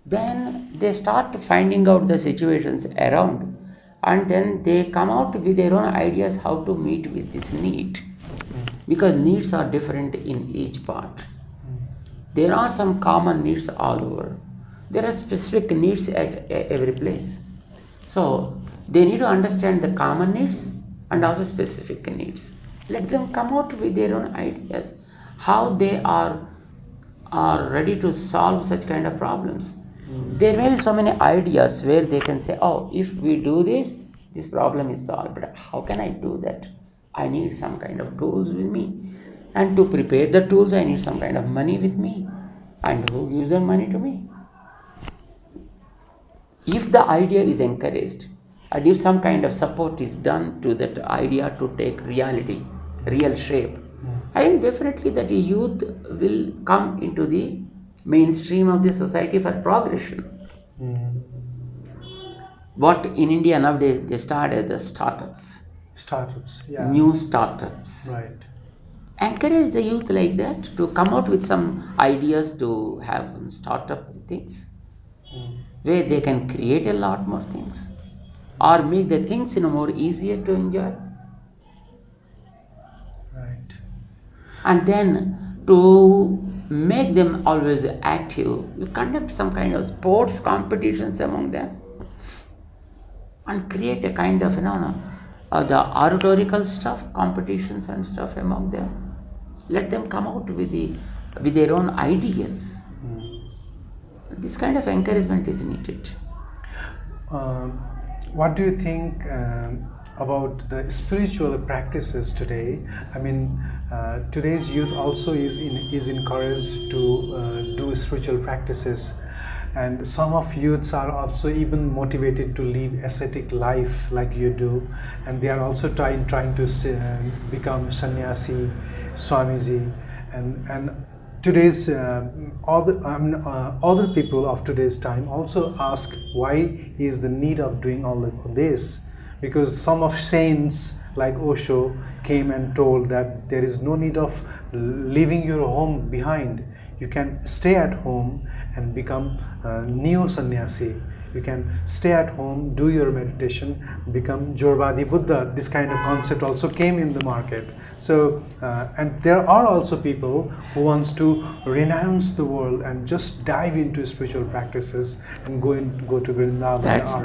C: Then they start finding out the situations around, and then they come out with their own ideas how to meet with this need. Because needs are different in each part. There are some common needs all over. There are specific needs at every place. So they need to understand the common needs and also specific needs. Let them come out with their own ideas, how they are ready to solve such kind of problems. There may be so many ideas where they can say, oh, if we do this, this problem is solved. But how can I do that? I need some kind of tools with me. And to prepare the tools, I need some kind of money with me. And who gives the money to me? if the idea is encouraged, and if some kind of support is done to that idea to take reality, real shape, I think definitely that the youth will come into the mainstream of the society for progression. What in India nowadays they started the startups.
B: Startups, yeah.
C: New startups.
B: Right.
C: Encourage the youth like that to come out with some ideas to have some startup things where they can create a lot more things or make the things more easier to enjoy.
B: Right.
C: And then to make them always active, you conduct some kind of sports competitions among them and create a kind of the oratorical stuff, competitions and stuff among them. Let them come out with their own ideas. This kind of encouragement is needed.
B: What do you think about the spiritual practices today? I mean, today's youth also is encouraged to do spiritual practices, and some of youths are also even motivated to live ascetic life like you do, and they are also trying to become sannyasi, Swamiji, and today's other people of today's time also ask why is the need of doing all of this, because some of saints like Osho came and told that there is no need of leaving your home behind. You can stay at home and become a neo sannyasi. You can stay at home, do your meditation, become Jorvadi Buddha. This kind of concept also came in the market. So, and there are also people who wants to renounce the world and just dive into spiritual practices and go to Vrindavan.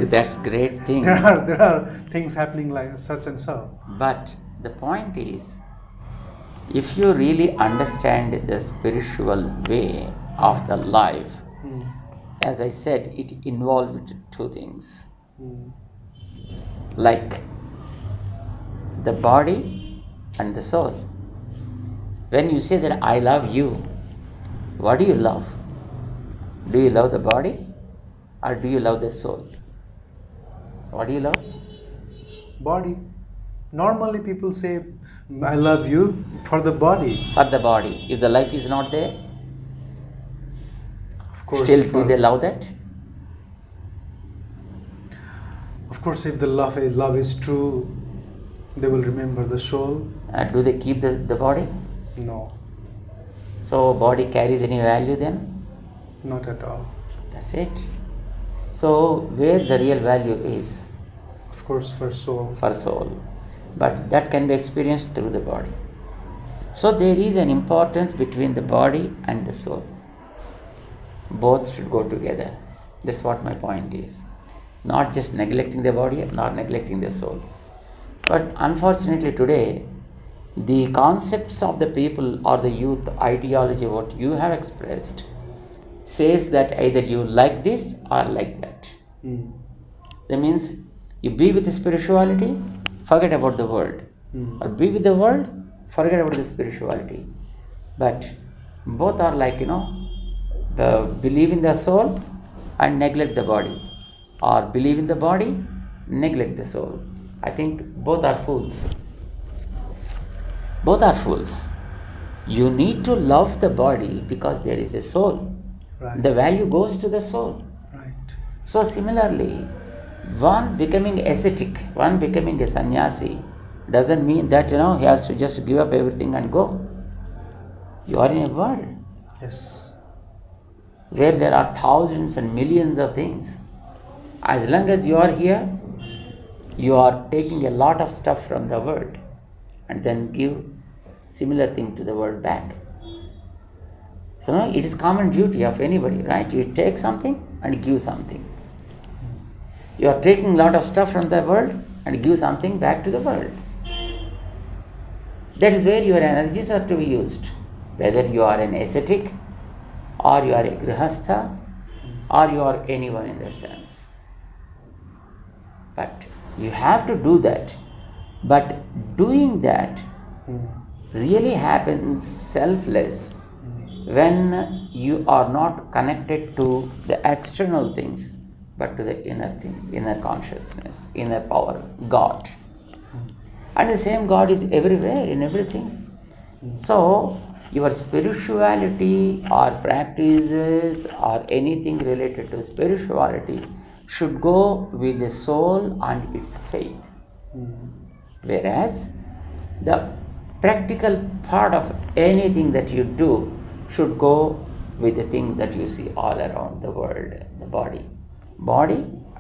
C: That's great thing.
B: There are things happening like such and so.
C: But the point is, if you really understand the spiritual way of the life, as I said, it involved two things. Like the body and the soul. When you say that I love you, what do you love? Do you love the body or do you love the soul? What do you love?
B: Body. Normally people say, I love you for the body.
C: For the body. If the life is not there,
B: of course,
C: still do they love that?
B: Of course, if the love is true, they will remember the soul.
C: Do they keep the body?
B: No.
C: So body carries any value then?
B: Not at all.
C: That's it. So where the real value is?
B: Of course, for soul.
C: For soul. But that can be experienced through the body. So there is an importance between the body and the soul. Both should go together. That's what my point is. Not just neglecting the body, not neglecting the soul. But unfortunately today, the concepts of the people or the youth ideology, what you have expressed, says that either you like this or like that. That means you be with the spirituality, forget about the world. Or be with the world, forget about the spirituality. But both are like, believe in the soul and neglect the body. Or believe in the body, neglect the soul. I think both are fools. Both are fools. You need to love the body because there is a soul.
B: Right.
C: The value goes to the soul.
B: Right.
C: So similarly, one becoming ascetic, one becoming a sannyasi, doesn't mean that he has to just give up everything and go. You are in a world.
B: Yes.
C: Where there are thousands and millions of things. As long as you are here, you are taking a lot of stuff from the world and then give similar thing to the world back. So it is common duty of anybody, right? You take something and give something. You are taking a lot of stuff from the world and give something back to the world. That is where your energies are to be used. Whether you are an ascetic or you are a grihastha or you are anyone in that sense. But you have to do that. But doing that really happens selfless when you are not connected to the external things. but to the inner thing, inner consciousness, inner power, God. And the same God is everywhere, in everything. So, your spirituality or practices or anything related to spirituality should go with the soul and its faith. Whereas, the practical part of anything that you do should go with the things that you see all around the world, the body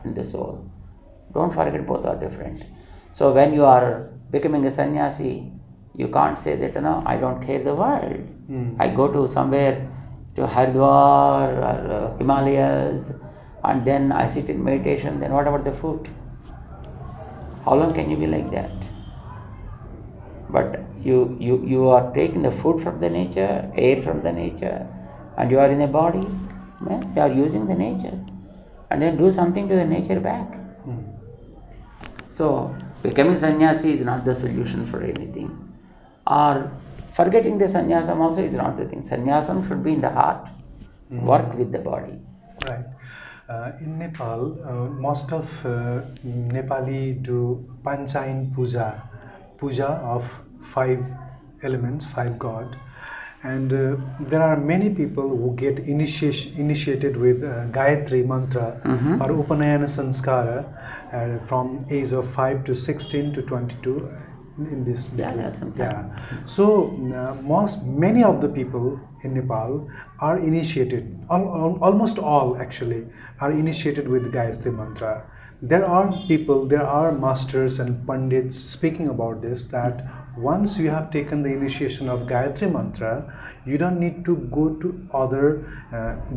C: and the soul. Don't forget, both are different. So when you are becoming a sannyasi, you can't say that, I don't care the world. I go to somewhere, to Haridwar or Himalayas, and then I sit in meditation, then what about the food? How long can you be like that? But you are taking the food from the nature, air from the nature, and you are in a body. Yes, you are using the nature. And then do something to the nature back. So, becoming sannyasi is not the solution for anything. Or forgetting the sannyasam also is not the thing. Sannyasam should be in the heart, work with the body.
B: Right. In Nepal, most of Nepali do Panchain puja of 5 elements, 5 god. And there are many people who get initiated with Gayatri mantra or Upanayana Sanskara from age of 5 to 16 to 22 in this. So many of the people in Nepal are initiated, almost all actually, are initiated with Gayatri mantra. There are masters and pandits speaking about this, that once you have taken the initiation of Gayatri mantra, you don't need to go to other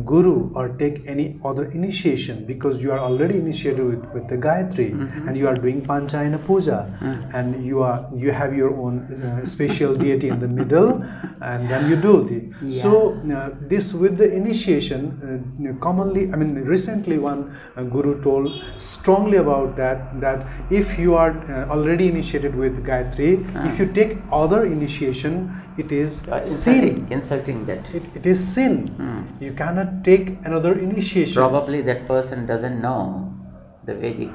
B: guru or take any other initiation, because you are already initiated with the Gayatri, and you are doing Panchayana puja, and you have your own special deity in the middle, and then you do the. So this with the initiation, commonly, recently one guru told strongly about that if you are already initiated with Gayatri, if you take other initiation, it is sin.
C: Insulting that.
B: It is sin. You cannot take another initiation.
C: Probably that person doesn't know the Vedic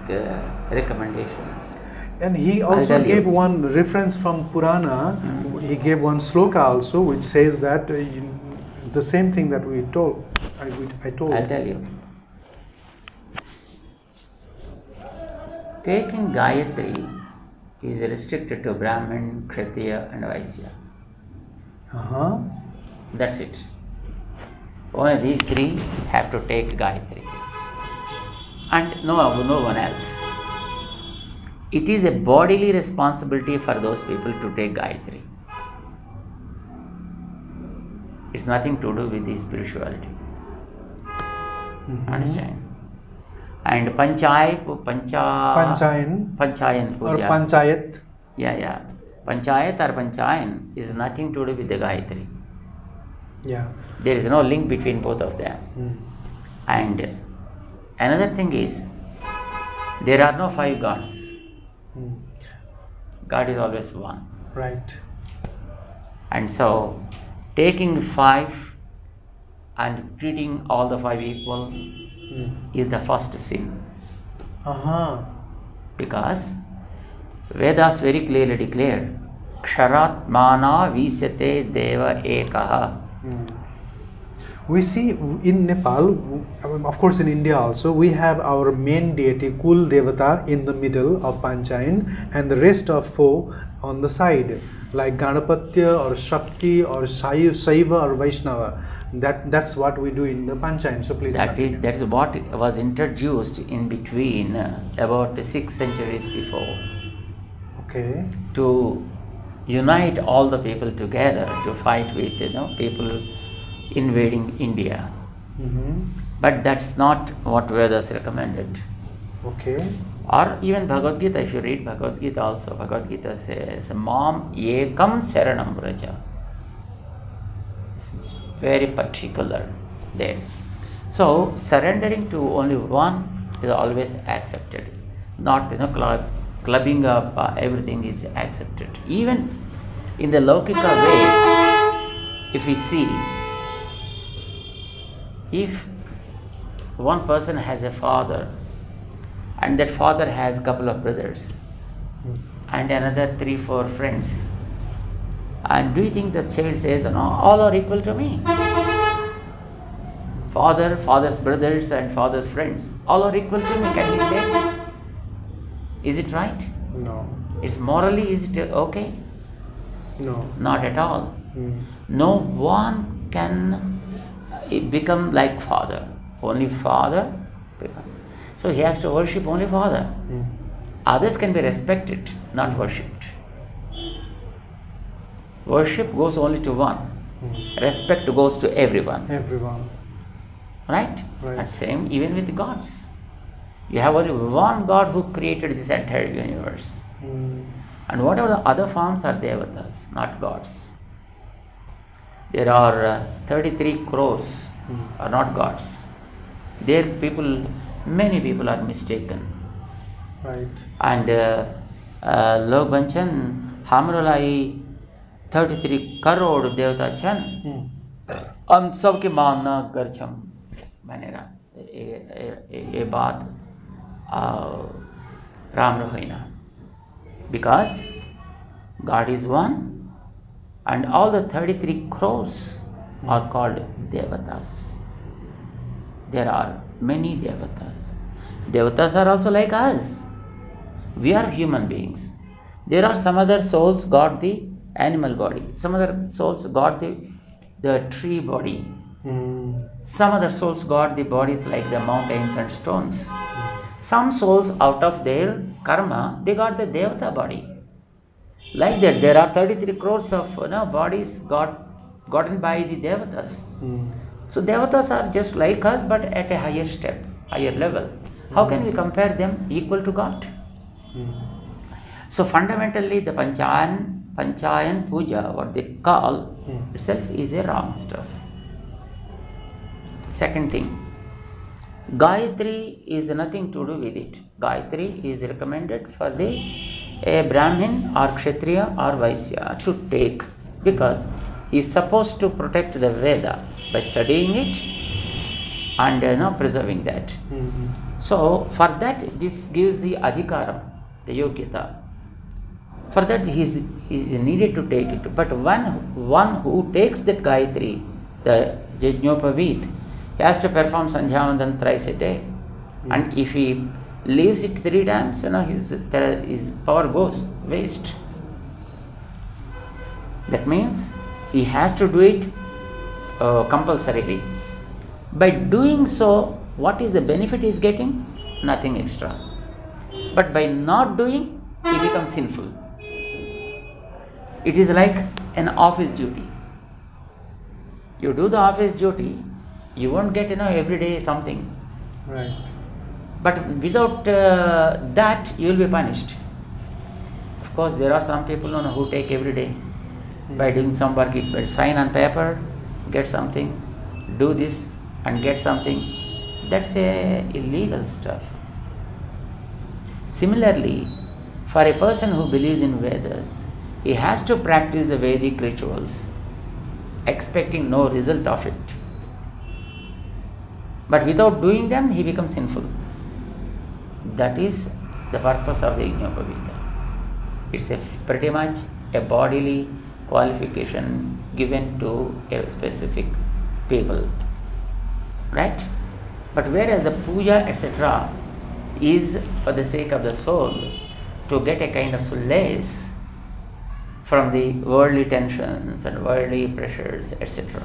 C: recommendations.
B: And he also gave one reference from Purana. He gave one sloka also, which says that the same thing that we told. I told.
C: I'll tell you. Taking Gayatri is restricted to Brahmin, Kshatriya and Vaishya. That's it. Only these 3 have to take Gayatri. And no one else. It is a bodily responsibility for those people to take Gayatri. It's nothing to do with the spirituality. Understand? And Panchayan puja.
B: Or Panchayat.
C: Panchayat or Panchayan is nothing to do with the Gayatri.
B: Yeah.
C: There is no link between both of them. And another thing is, there are no 5 gods. God is always one.
B: Right.
C: And so, taking 5 and treating all the 5 equal is the first sin. Because Vedas very clearly declared, Ksharatmana Visyate Deva Ekaha.
B: We see in Nepal, of course in India also, we have our main deity Kul Devata in the middle of Panchayan, and the rest of 4 on the side, like Ganapatya or Shakti or Saiva or Vaishnava. That's what we do in the Panchayan. So please.
C: That is what was introduced in between about 6 centuries before.
B: Okay.
C: To unite all the people together to fight with people invading India. But that's not what Vedas recommended.
B: Okay.
C: Or even Bhagavad Gita, if you read Bhagavad Gita also, Bhagavad Gita says, Mam Ekam Saranam Vraja. It's very particular there. So, surrendering to only one is always accepted. Not, clubbing up everything is accepted. Even in the Laukika way, if we see, if one person has a father, and that father has a couple of brothers, and another 3-4 friends. And do you think the child says, no, all are equal to me? Father, father's brothers, and father's friends, all are equal to me, can he say? Is it right?
B: No.
C: Is morally, is it okay?
B: No.
C: Not at all. No one can become like father. Only father. So he has to worship only father. Others can be respected, not worshipped. Worship goes only to one. Respect goes to everyone.
B: Everyone.
C: Right?
B: Right.
C: And same even with gods. You have only one God who created this entire universe. And whatever the other forms are devatas, not gods. There are 33 crores are not gods. There many people are mistaken.
B: Right.
C: And log banchan hamrolai 33 crore devata chan हम सबके मानना गर्छम मैंने ये बात Ram रहोइना. Because God is one and all the 33 crores are called devatas. There are many devatas. Devatas are also like us. We are human beings. There are some other souls got the animal body. Some other souls got the tree body. Some other souls got the bodies like the mountains and stones. Some souls out of their karma, they got the devata body. Like that, there are 33 crores of bodies gotten by the devatas. So devatas are just like us, but at a higher step, higher level. How can we compare them equal to God? So fundamentally, the Panchayan Puja, what they call itself, is a wrong stuff. Second thing, Gayatri is nothing to do with it. Gayatri is recommended for a Brahmin or Kshatriya or Vaisya to take, because he is supposed to protect the Veda by studying it and preserving that. So for that, this gives the adhikaram, the yogyata. For that, he is needed to take it. But one who takes that Gayatri, the Yajñopavit, he has to perform Sandhyavandan thrice a day. And if he leaves it 3 times, his power goes waste. That means he has to do it compulsorily. By doing so, what is the benefit he is getting? Nothing extra. But by not doing, he becomes sinful. It is like an office duty. You do the office duty, you won't get every day something.
B: Right.
C: But without that, you will be punished. Of course, there are some people who take every day. By doing some work, you sign on paper, get something, do this and get something. That's illegal stuff. Similarly, for a person who believes in Vedas, he has to practice the Vedic rituals, expecting no result of it. But without doing them, he becomes sinful. That is the purpose of the Yajñopavita. It's pretty much a bodily qualification given to a specific people. Right? But whereas the puja, etc., is for the sake of the soul, to get a kind of solace from the worldly tensions and worldly pressures, etc.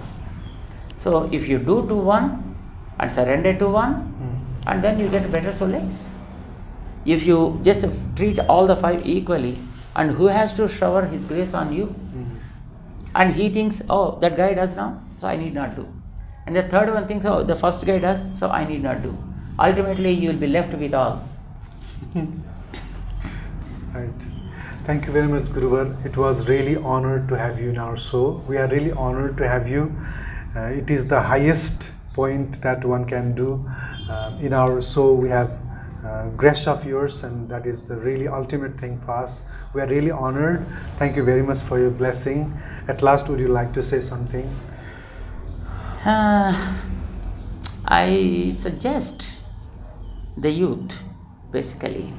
C: So if you do to one and surrender to one, and then you get better solace. If you just treat all the 5 equally, and who has to shower his grace on you? And he thinks, oh, that guy does now, so I need not do. And the third one thinks, oh, the first guy does, so I need not do. Ultimately, you will be left with all.
B: Right. Thank you very much, Guruvar. It was really honored to have you in our show. We are really honored to have you. It is the highest point that one can do. In our show, we have grace of yours, and that is the really ultimate thing for us. We are really honored. Thank you very much for your blessing. At last, would you like to say something?
C: I suggest the youth, basically,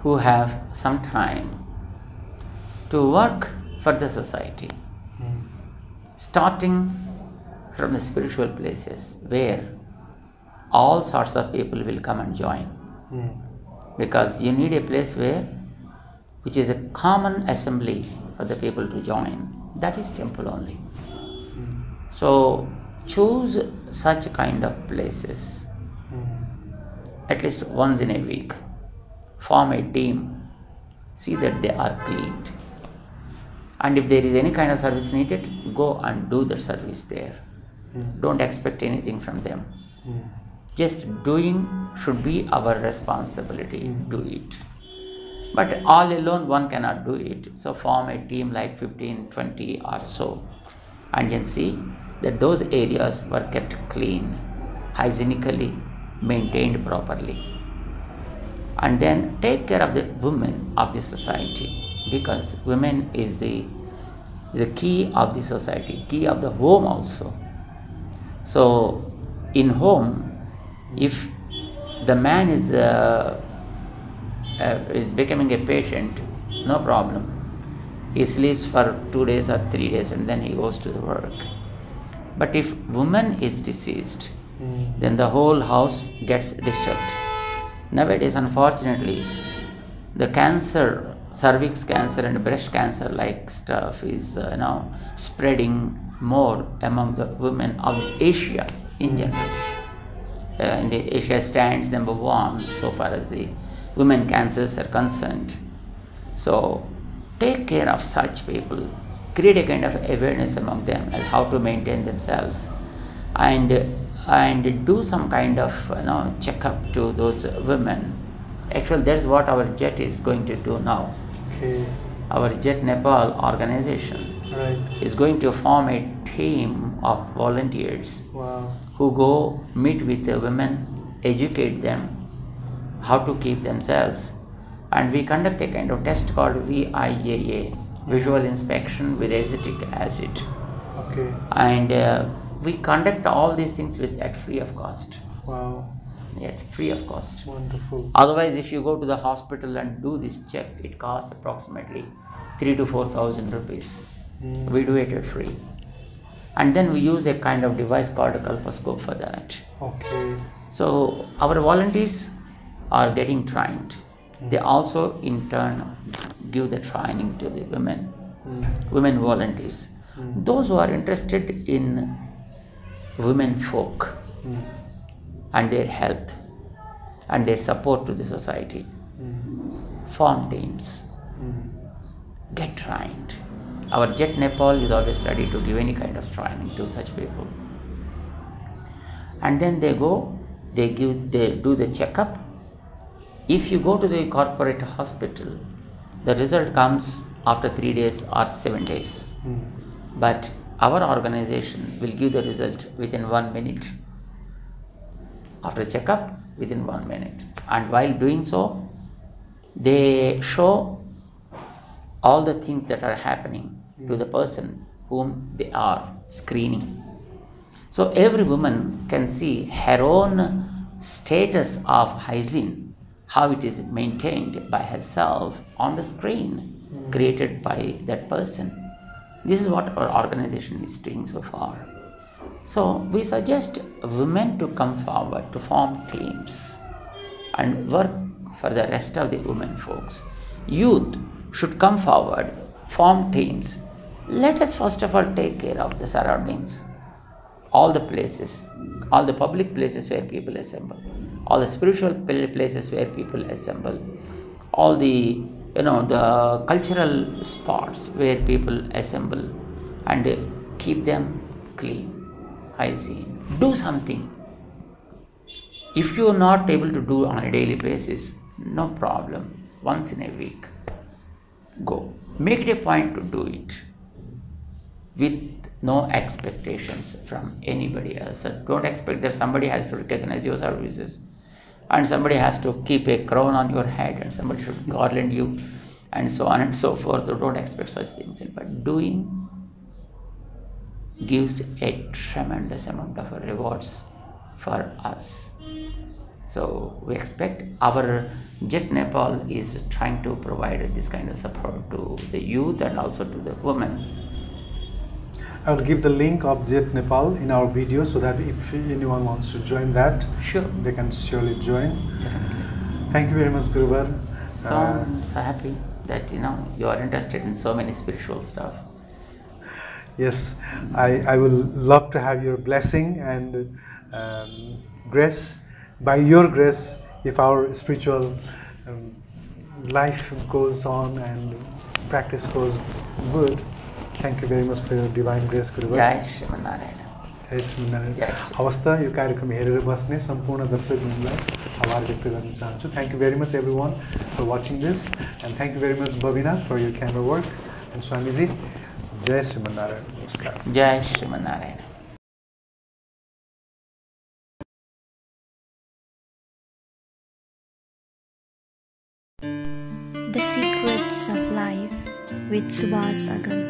C: who have some time to work for the society, starting from the spiritual places where all sorts of people will come and join. Because you need a place which is a common assembly for the people to join. That is temple only. So choose such kind of places at least once in a week. Form a team. See that they are cleaned. And if there is any kind of service needed, go and do the service there. Don't expect anything from them. Just doing should be our responsibility. Do it. But all alone one cannot do it. So form a team like 15, 20 or so. And you can see that those areas were kept clean, hygienically, maintained properly. And then take care of the women of the society, because women is the key of the society, key of the home also. So in home, if the man is becoming a patient, no problem. He sleeps for 2 days or 3 days and then he goes to the work. But if woman is deceased, then the whole house gets disturbed. Nowadays, unfortunately, the cancer, cervix cancer and breast cancer like stuff is spreading more among the women of Asia in general. In the Asia stands number 1 so far as the women cancers are concerned. So take care of such people, create a kind of awareness among them as how to maintain themselves, and do some kind of checkup to those women. Actually, that's what our JET is going to do now.
B: Okay.
C: Our JET Nepal organization is going to form a team of volunteers who go meet with the women, educate them how to keep themselves, and we conduct a kind of test called VIAA, visual inspection with acetic acid.
B: Okay.
C: And we conduct all these things at free of cost.
B: Wow.
C: At free of cost.
B: Wonderful.
C: Otherwise, if you go to the hospital and do this check, it costs approximately 3,000 to 4,000 rupees. We do it at free. And then we use a kind of device called a colposcope for that.
B: Okay.
C: So our volunteers are getting trained. They also in turn give the training to the women volunteers. Those who are interested in women folk and their health and their support to the society, form teams, get trained. Our JET Nepal is always ready to give any kind of training to such people. And then they go, they do the checkup. If you go to the corporate hospital, the result comes after 3 days or 7 days. But our organization will give the result within 1 minute. After checkup, within 1 minute. And while doing so, they show all the things that are happening to the person whom they are screening. So every woman can see her own status of hygiene, how it is maintained by herself on the screen created by that person. This is what our organization is doing so far. So we suggest women to come forward to form teams and work for the rest of the women folks. Youth should come forward, form teams. Let us first of all take care of the surroundings, all the places, all the public places where people assemble, all the spiritual places where people assemble, all the the cultural spots where people assemble, and keep them clean, hygiene. Do something. If you are not able to do on a daily basis, no problem. Once in a week, go. Make it a point to do it with no expectations from anybody else. Don't expect that somebody has to recognize your services and somebody has to keep a crown on your head and somebody should garland you and so on and so forth. Don't expect such things. But doing gives a tremendous amount of rewards for us. So we expect our Jet Nepal is trying to provide this kind of support to the youth and also to the women.
B: I will give the link of Jet Nepal in our video so that if anyone wants to join that,
C: sure,
B: they can surely join.
C: Definitely.
B: Thank you very much, Guruvar.
C: So I'm so happy that you are interested in so many spiritual stuff.
B: Yes, I will love to have your blessing and grace. By your grace, if our spiritual life goes on and practice goes good, thank you very much for your divine grace, Guruvar.
C: Jai Srimannarayana.
B: जय Sriman Narayana.
C: Jai
B: हवस् त यो कार्यक्रम हेरेर बस्ने सम्पूर्ण दर्शकहरूलाई आभार व्यक्त गर्न चाहन्छु। Thank you very much everyone for watching this, and thank you very much Babina for your camera work, and Swamiji, जय श्रीमन्नारायण। नमस्कार।
C: Jai Srimannarayana.
A: The Secrets of Life with Suvas Agam.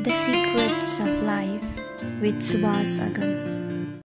A: The Secrets of Life with Suvas Agam.